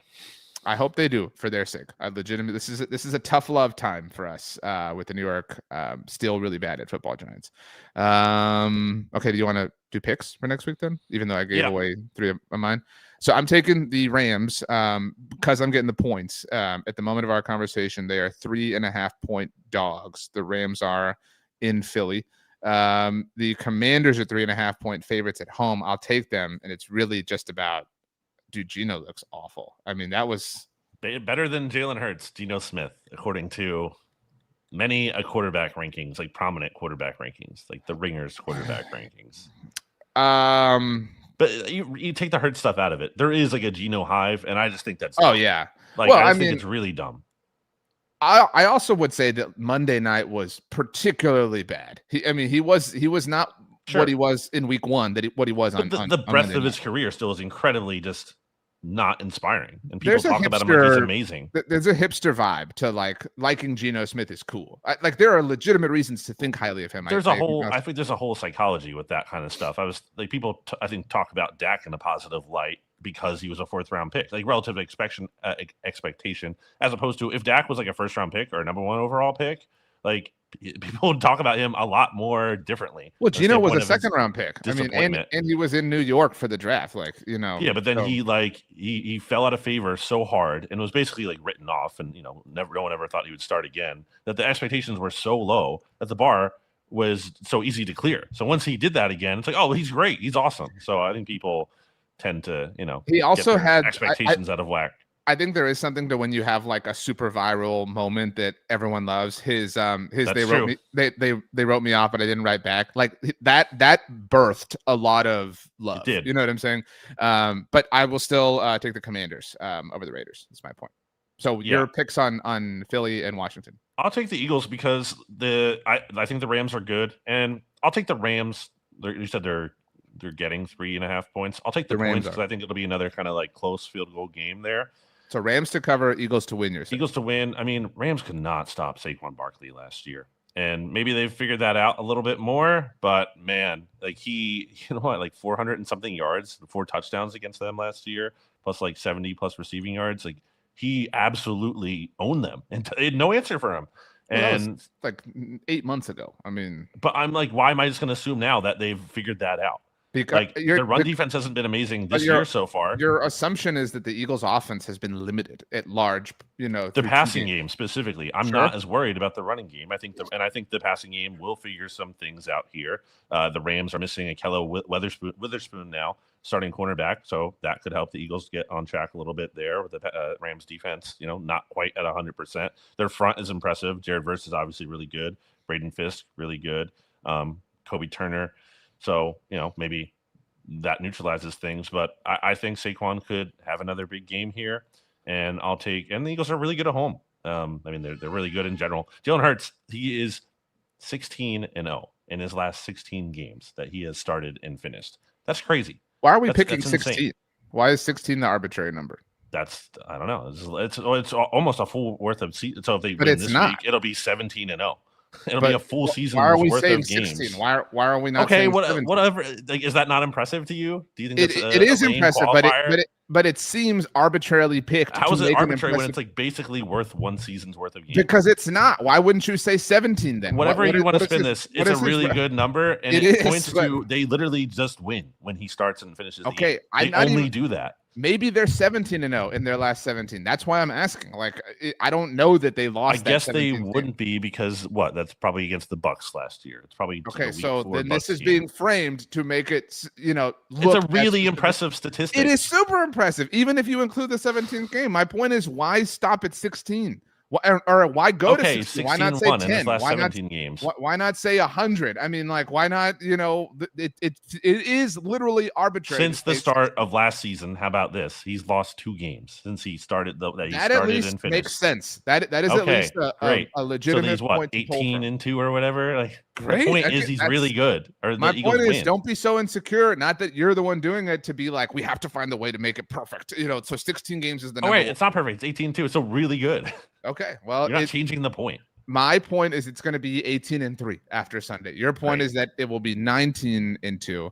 I hope they do, for their sake. I legitimately, this is a tough love time for us with the New York still really bad at football Giants. Okay, do you want to do picks for next week then? Even though I gave away 3 of mine. So I'm taking the Rams because I'm getting the points. At the moment of our conversation, they are 3.5-point dogs. The Rams are in Philly. The Commanders are 3.5-point favorites at home. I'll take them, and it's really just about. Dude, Geno looks awful. I mean, that was better than Jalen Hurts, Geno Smith, according to many quarterback rankings, like prominent quarterback rankings, like the Ringers quarterback rankings. But you take the Hurts stuff out of it. There is like a Geno hive, and I just think that's dumb. Yeah. Like, well, I think it's really dumb. I also would say that Monday night was particularly bad. He was not. Sure. What he was in week 1, what he was on the breadth of his career still is incredibly just not inspiring. And people talk about him like he's amazing. There's a hipster vibe to liking Geno Smith is cool. Like there are legitimate reasons to think highly of him. I think there's a whole psychology with that kind of stuff. People I think talk about Dak in a positive light because he was a 4th round pick, like relative expectation, as opposed to if Dak was like a 1st round pick or a number 1 overall pick, like people would talk about him a lot more differently. Well, Geno was a 2nd round pick. I mean, and he was in New York for the draft, Yeah, but then he fell out of favor so hard and was basically like written off, and no one ever thought he would start again. That the expectations were so low that the bar was so easy to clear. So once he did that again, it's like, oh, he's great, he's awesome. So I think people tend to, he also had expectations out of whack. I think there is something to when you have like a super viral moment that everyone loves. His they wrote me off, but I didn't write back. Like that birthed a lot of love. It did. You know what I'm saying? But I will still take the Commanders over the Raiders. That's my point. So your picks on Philly and Washington. I'll take the Eagles because I think the Rams are good, and I'll take the Rams. You said they're getting 3.5 points. I'll take the points because I think it'll be another kind of like close field goal game there. So Rams to cover, Eagles to win. Eagles to win. I mean, Rams could not stop Saquon Barkley last year, and maybe they've figured that out a little bit more. But man, like like 400 and something yards, 4 touchdowns against them last year, plus like 70 plus receiving yards. Like he absolutely owned them, and they had no answer for him. And like 8 months ago. I mean, but I'm like, why am I just going to assume now that they've figured that out? Because their run defense hasn't been amazing this year so far. Your assumption is that the Eagles' offense has been limited at large. The passing game specifically. I'm not as worried about the running game. I think the passing game will figure some things out here. The Rams are missing Akello Witherspoon now, starting cornerback, so that could help the Eagles get on track a little bit there with the Rams defense. Not quite at 100%. Their front is impressive. Jared Verse is obviously really good. Braden Fisk really good. Kobe Turner. So, maybe that neutralizes things, but I think Saquon could have another big game here, and and the Eagles are really good at home. I mean, they're really good in general. Jalen Hurts, he is 16-0 in his last 16 games that he has started and finished. That's crazy. Why are we picking 16? Insane. Why is 16 the arbitrary number? I don't know. It's almost a full worth of season. So if they win this week, it'll be 17-0. It'll be a full season. Why are we worth saying of 16? Games. Why are we not? Okay, saying whatever. Like, is that not impressive to you? Do you think it is impressive? But it seems arbitrarily picked. How is it arbitrary when it's like basically worth one season's worth of games? Because it's not. Why wouldn't you say 17 then? Whatever you want to spin this, it's a really good number, and it points to they literally just win when he starts and finishes. Okay, they only do that. Maybe they're 17-0 in their last 17. That's why I'm asking. Like, I don't know that they lost. I guess they wouldn't be because that's probably against the Bucks last year. It's probably okay. So then this is being framed to make it, look. It's a really impressive statistic. It is super impressive, even if you include the 17th game. My point is, why stop at 16? Or why go to 16? Why not say 10? Why not 17 games? Why not say 100? I mean, like, why not? It is literally arbitrary. Since the start of last season, how about this? He's lost 2 games since he started. That at least and finished. Makes sense. That is at least a legitimate so point. 18-2 or whatever. Like, great. The point is he's really good. Or my point is, don't be so insecure. Not that you're the one doing it to be like, we have to find a way to make it perfect. So 16 games is the number. It's not perfect. It's 18-2. It's still really good. Okay, well, you're not changing the point. My point is it's going to be 18-3 after Sunday. Your point is that it will be 19-2.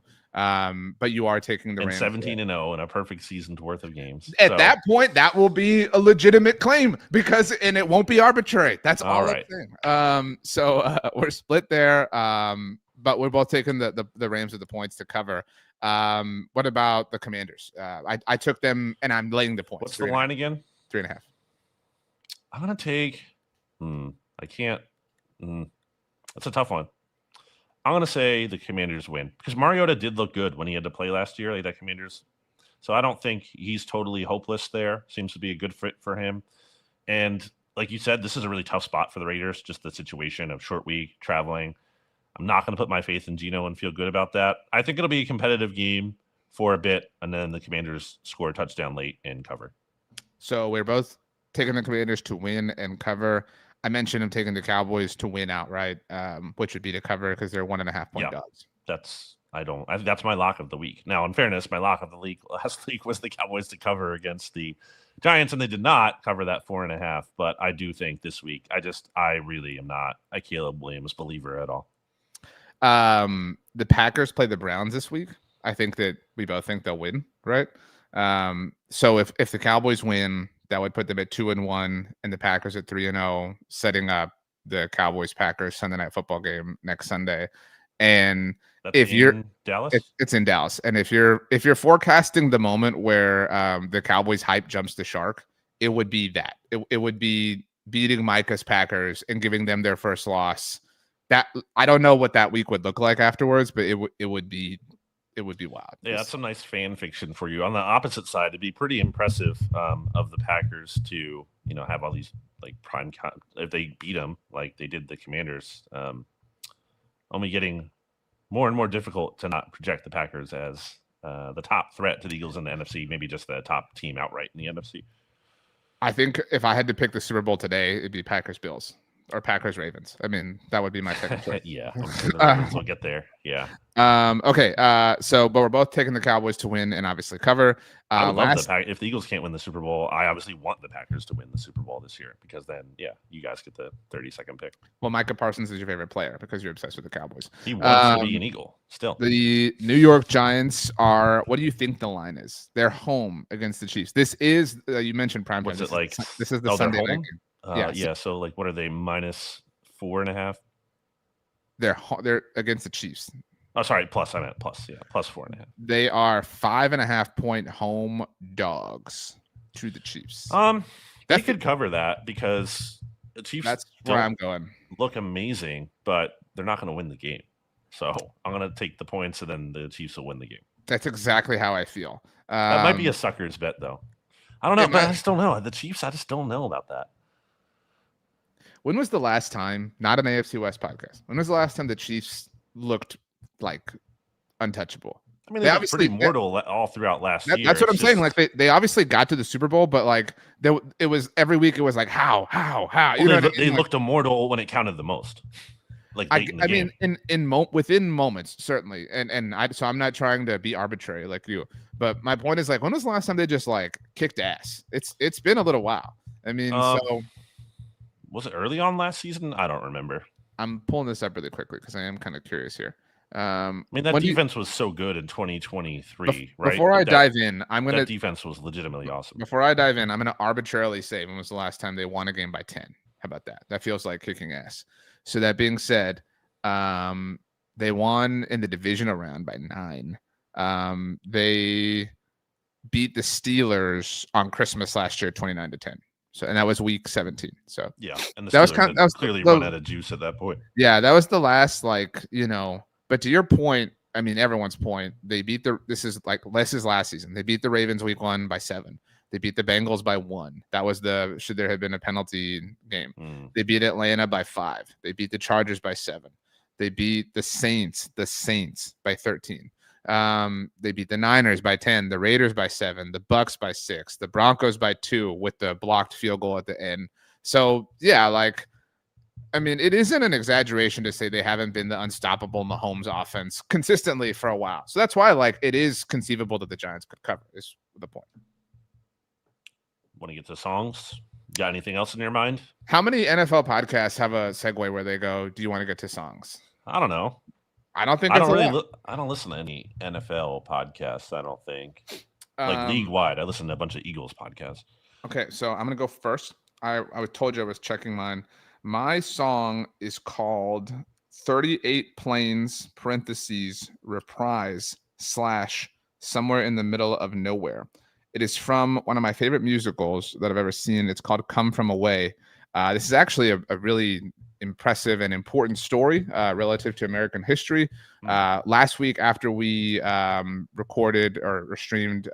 But you are taking the Rams 17-0 in a perfect season's worth of games. At that point, that will be a legitimate claim and it won't be arbitrary. That's all right. I'm saying. So we're split there. But we're both taking the Rams with the points to cover. What about the Commanders? I took them and I'm laying the points. What's the line again? 3.5. I'm gonna take. I can't. That's a tough one. I'm gonna say the Commanders win because Mariota did look good when he had to play last year, like that Commanders. So I don't think he's totally hopeless there. Seems to be a good fit for him. And like you said, this is a really tough spot for the Raiders. Just the situation of short week traveling. I'm not gonna put my faith in Geno and feel good about that. I think it'll be a competitive game for a bit, and then the Commanders score a touchdown late and cover. So we're both taking the Commanders to win and cover. I mentioned I'm taking the Cowboys to win outright, which would be to cover because they're 1.5 point dogs. That's That's my lock of the week. Now, in fairness, my lock of the week last week was the Cowboys to cover against the Giants, and they did not cover that 4.5. But I do think this week, I really am not a Caleb Williams believer at all. The Packers play the Browns this week. I think that we both think they'll win, right? So if the Cowboys win, that would put them at 2-1, and the Packers at 3-0, setting up the Cowboys Packers Sunday Night Football game next Sunday. And that's if you're Dallas, it's in Dallas. And if you're forecasting the moment where the Cowboys hype jumps the shark, it would be that. It would be beating Micah's Packers and giving them their first loss. That I don't know what that week would look like afterwards, but it would be wild. Yeah, that's some nice fan fiction for you. On the opposite side, it'd be pretty impressive of the Packers to have all these like if they beat them like they did the Commanders. Only getting more and more difficult to not project the Packers as the top threat to the Eagles in the NFC, maybe just the top team outright in the NFC. I think if I had to pick the Super Bowl today, it'd be Packers-Bills or Packers-Ravens. I mean, that would be my second choice. Yeah, the Ravens will get there. Yeah. Okay. But we're both taking the Cowboys to win and obviously cover. I would love if the Eagles can't win the Super Bowl, I obviously want the Packers to win the Super Bowl this year because then, you guys get the 32nd pick. Well, Micah Parsons is your favorite player because you're obsessed with the Cowboys. He wants to be an Eagle still. The New York Giants are. What do you think the line is? They're home against the Chiefs. This is you mentioned prime time. What's it like? This is the Sunday night game. Yeah. So like, what are they -4.5? They're against the Chiefs. Oh, sorry, plus. I meant plus. Yeah, +4.5. They are 5.5-point home dogs to the Chiefs. They could cover that because the Chiefs. That's where I'm going. Look amazing, but they're not going to win the game. So I'm going to take the points, and then the Chiefs will win the game. That's exactly how I feel. That might be a sucker's bet, though. I don't know, but I just don't know. The Chiefs, I just don't know about that. When was the last time, not an AFC West podcast, when was the last time the Chiefs looked like untouchable? I mean, they obviously pretty mortal all throughout last year. That's what I'm saying. Like they obviously got to the Super Bowl, but like it was every week. It was like how. Well, they looked immortal when it counted the most. Like I mean, within moments certainly, and so I'm not trying to be arbitrary like you, but my point is like when was the last time they just like kicked ass? It's been a little while. I mean, so was it early on last season? I don't remember. I'm pulling this up really quickly because I am kind of curious here. I mean, that defense was so good in 2023, right? Before I dive in, that defense was legitimately awesome. Before I dive in, I'm gonna arbitrarily say when was the last time they won a game by 10? How about that? That feels like kicking ass. So that being said, they won in the divisional round by 9. They beat the Steelers on Christmas last year, 29-10. So, and that was week 17. So yeah, and that was clearly run out of juice at that point. Yeah, that was the last, But to your point, I mean, everyone's point, they beat this is last season. They beat the Ravens week 1 by 7. They beat the Bengals by 1. That was should there have been a penalty game. They beat Atlanta by 5. They beat the Chargers by 7. They beat the Saints by 13. They beat the Niners by 10, the Raiders by 7, the Bucks by 6, the Broncos by 2 with the blocked field goal at the end. So yeah, I mean, it isn't an exaggeration to say they haven't been the unstoppable Mahomes offense consistently for a while. So that's why it is conceivable that the Giants could cover is the point. Want to get to songs? Got anything else in your mind? How many NFL podcasts have a segue where they go, do you want to get to songs? I don't know. I don't think I don't listen to any NFL podcasts. I don't think league wide. I listen to a bunch of Eagles podcasts. Okay, so I'm gonna go first. I told you I was checking mine. My song is called 38 Planes (reprise / somewhere in the middle of nowhere). It is from one of my favorite musicals that I've ever seen. It's called Come From Away. This is actually a really impressive and important story relative to American history. Last week, after we recorded or streamed,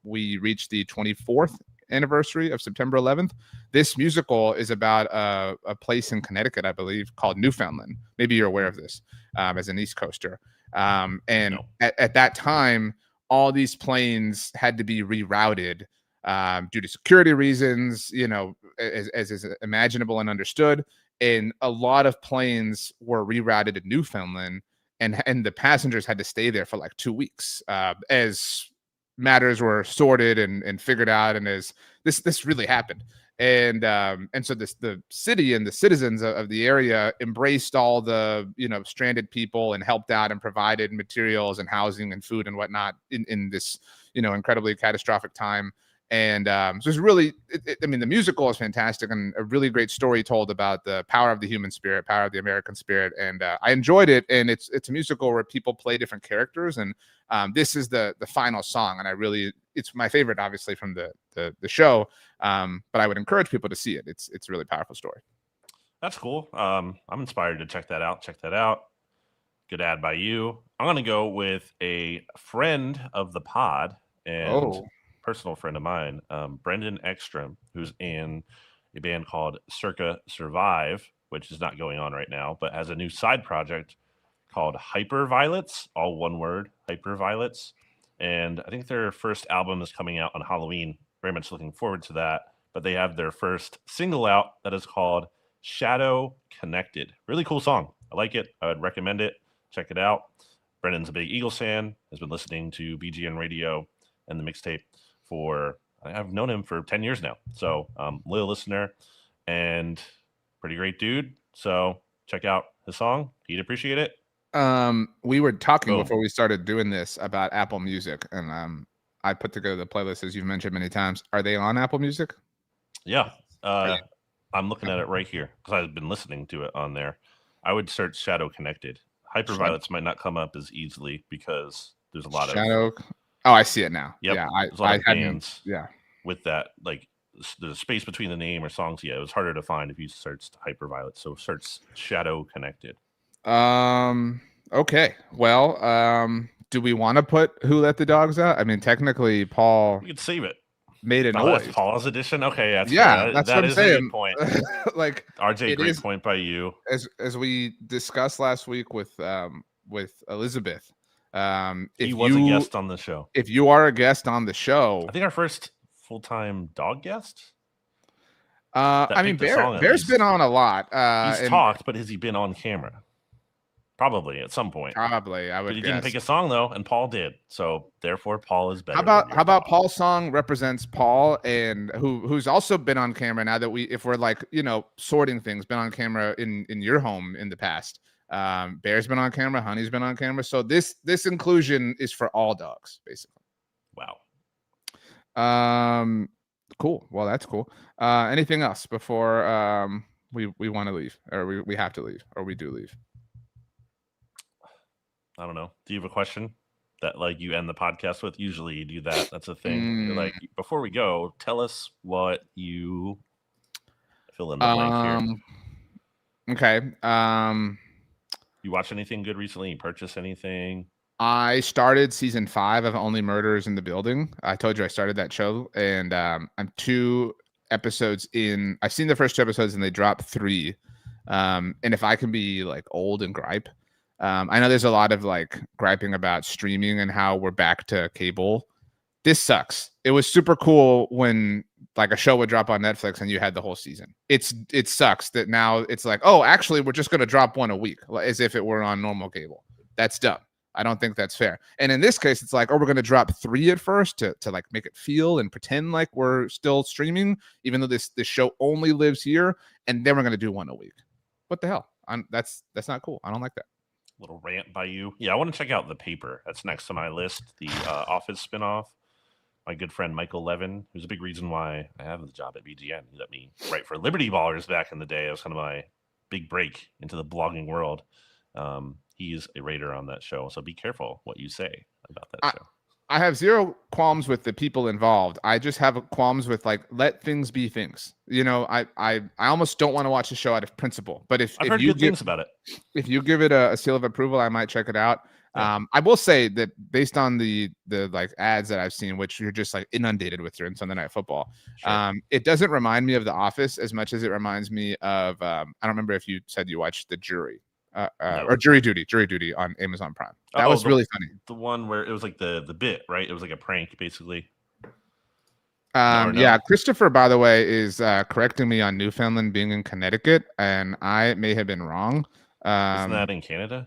we reached the 24th anniversary of September 11th. This musical is about a place in Connecticut, I believe, called Newfoundland. Maybe you're aware of this as an East Coaster. At that time, all these planes had to be rerouted due to security reasons, as is imaginable and understood. And a lot of planes were rerouted to Newfoundland and the passengers had to stay there for like 2 weeks as matters were sorted and figured out, and as this really happened. And so the city and the citizens of the area embraced all the stranded people and helped out and provided materials and housing and food and whatnot in this incredibly catastrophic time. And so it's really, I mean, the musical is fantastic and a really great story told about the power of the human spirit, power of the American spirit. And I enjoyed it. And it's a musical where people play different characters. And this is the final song. And it's my favorite, obviously, from the show. But I would encourage people to see it. It's a really powerful story. That's cool. I'm inspired to check that out. Good ad by you. I'm going to go with a friend of the pod and personal friend of mine, Brendan Ekstrom, who's in a band called Circa Survive, which is not going on right now, but has a new side project called Hyperviolets, all one word, Hyperviolets. And I think their first album is coming out on Halloween. Very much looking forward to that. But they have their first single out that is called Shadow Connected. Really cool song. I like it. I would recommend it. Check it out. Brendan's a big Eagles fan, has been listening to BGN Radio and the mixtape I've known him for 10 years now. So loyal listener and pretty great dude. So check out his song. He'd appreciate it. We were talking before we started doing this about Apple Music, and I put together the playlist as you've mentioned many times. Are they on Apple Music? Yeah. I'm looking at it right here because I've been listening to it on there. I would search Shadow Connected. Hyperviolets might not come up as easily because there's a lot of Shadow. Oh, I see it now. Yep. Yeah, there's a lot of bands. Yeah, with that, like there's a space between the name or songs. Yeah, it was harder to find if you searched Hyperviolet. So search Shadow Connected. Okay. Well, do we want to put Who Let the Dogs Out? I mean, technically, Paul. We could save it. Made a noise. That's Paul's edition. Okay, that's that what is I'm saying. A good point. Like RJ, great point by you. As we discussed last week with Elizabeth. He was a guest on the show. If you are a guest on the show, I think our first full-time dog guest. I mean, Bear's been on a lot. He's talked, but has he been on camera? Probably at some point. Probably, I would. But he didn't pick a song though, and Paul did. So therefore, Paul is better. How about Paul's song represents Paul, and who's also been on camera now that if we're like sorting things, been on camera in your home in the past. Bear's been on camera, Honey's been on camera. So this inclusion is for all dogs, basically. Wow. Cool. Well, that's cool. Anything else before we want to leave, or we have to leave, or we do leave? I don't know. Do you have a question that like you end the podcast with? Usually you do that. That's a thing. You're like, before we go, tell us what you fill in the blank here. Okay. You watch anything good recently? You purchase anything? I started season 5 of Only Murders in the Building. I told you I started that show, and I'm 2 episodes in. I've seen the first 2 episodes, and they dropped 3. And if I can be like old and gripe, I know there's a lot of like griping about streaming and how we're back to cable. This sucks. It was super cool when like a show would drop on Netflix and you had the whole season. It sucks that now it's like, oh, actually, we're just going to drop 1 a week, as if it were on normal cable. That's dumb. I don't think that's fair. And in this case, it's like, oh, we're going to drop 3 at first to like make it feel and pretend like we're still streaming, even though this show only lives here. And then we're going to do 1 a week. What the hell? That's not cool. I don't like that. Little rant by you. Yeah, I want to check out The Paper. That's next on my list. The Office spinoff. My good friend Michael Levin, who's a big reason why I have the job at BGN. He let me write for Liberty Ballers back in the day. It was kind of my big break into the blogging world. He's a writer on that show, so be careful what you say about that show. I have zero qualms with the people involved. I just have qualms with like, let things be things. I almost don't want to watch the show out of principle. But if heard you good things about it, if you give it a seal of approval, I might check it out. Yeah. I will say that based on the like ads that I've seen, which you're just like inundated with during Sunday Night Football, sure. It doesn't remind me of The Office as much as it reminds me of. I don't remember if you said you watched The Jury. No. Or Jury Duty on Amazon Prime. That was really funny. The one where it was like the bit, right? It was like a prank, basically. No. Yeah, Christopher, by the way, is correcting me on Newfoundland being in Connecticut, and I may have been wrong. Isn't that in Canada?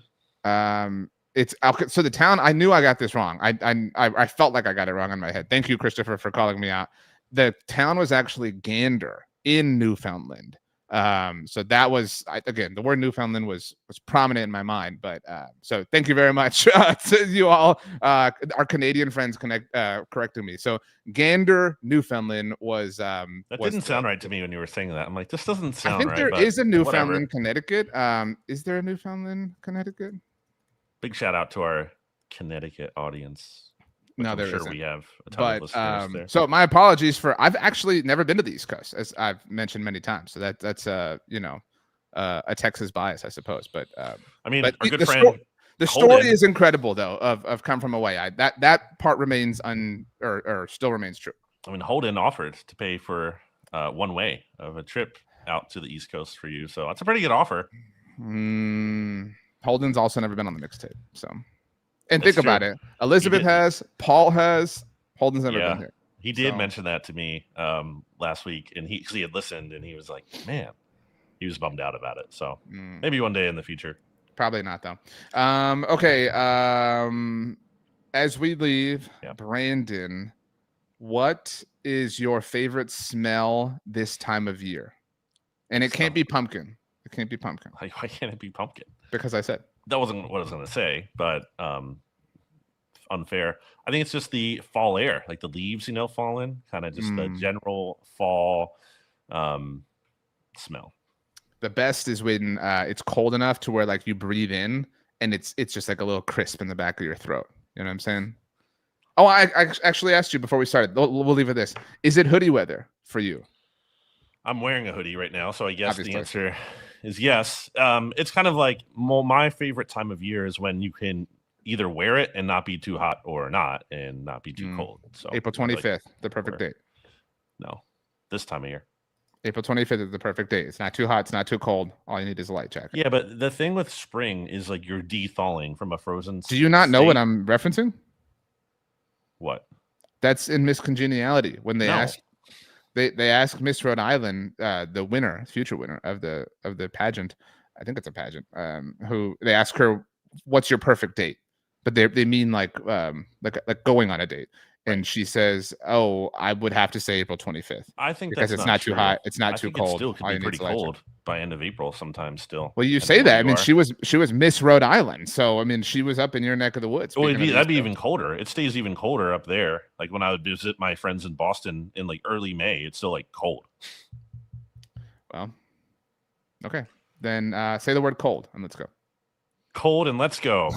It's okay. So the town, I knew I got this wrong. I felt like I got it wrong in my head. Thank you, Christopher, for calling me out. The town was actually Gander in Newfoundland. So that was again, the word Newfoundland was prominent in my mind. But so thank you very much to you all, our Canadian friends correcting me. So Gander, Newfoundland was that didn't sound right to me when you were saying that. I'm like, this doesn't sound right. I think there is a Newfoundland, Connecticut. Is there a Newfoundland, Connecticut? Big shout out to our Connecticut audience. No, I'm there sure isn't. We have a ton of listeners there. So my apologies for I've actually never been to the East Coast, as I've mentioned many times. So that's a Texas bias, I suppose. But I mean, but our good friend. The story is incredible, though. Of Come From Away. That part remains or still remains true. I mean, Holden offered to pay for one way of a trip out to the East Coast for you, so that's a pretty good offer. Holden's also never been on the mixtape, so. And think about it. Elizabeth has, Paul has, Holden's never been here. He did mention that to me last week, and he had listened, and he was like, man, he was bummed out about it. So maybe one day in the future. Probably not, though. Okay. As we leave, Brandon, what is your favorite smell this time of year? And it can't be pumpkin. It can't be pumpkin. Why can't it be pumpkin? Because I said. That wasn't what I was going to say, but unfair. I think it's just the fall air, like the leaves, fall in, kind of just the general fall smell. The best is when it's cold enough to where like you breathe in and it's just like a little crisp in the back of your throat. You know what I'm saying? Oh, I actually asked you before we started. We'll leave it this. Is it hoodie weather for you? I'm wearing a hoodie right now, so I guess Obviously. The answer is yes. It's kind of like my favorite time of year is when you can either wear it and not be too hot or not and not be too cold. So April 25th, the perfect date. No, this time of year. April 25th is the perfect date. It's not too hot. It's not too cold. All you need is a light jacket. Yeah, but the thing with spring is like you're de-thawing from a frozen Do you not know what I'm referencing? What? That's in Miss Congeniality when they ask. They ask Miss Rhode Island, the future winner of the pageant, I think it's a pageant, who they ask her, "What's your perfect date?" But they mean like going on a date, and she says, "Oh, I would have to say April 25th." I think because it's not too hot, it's not too cold. It still could be pretty cold by end of April sometimes. Still. Well, you say that. I mean, she was Miss Rhode Island, so I mean, she was up in your neck of the woods. Well, that'd be even colder. It stays even colder up there. Like when I would visit my friends in Boston in like early May, it's still like cold. Well, okay, then say the word cold and let's go. Cold and let's go.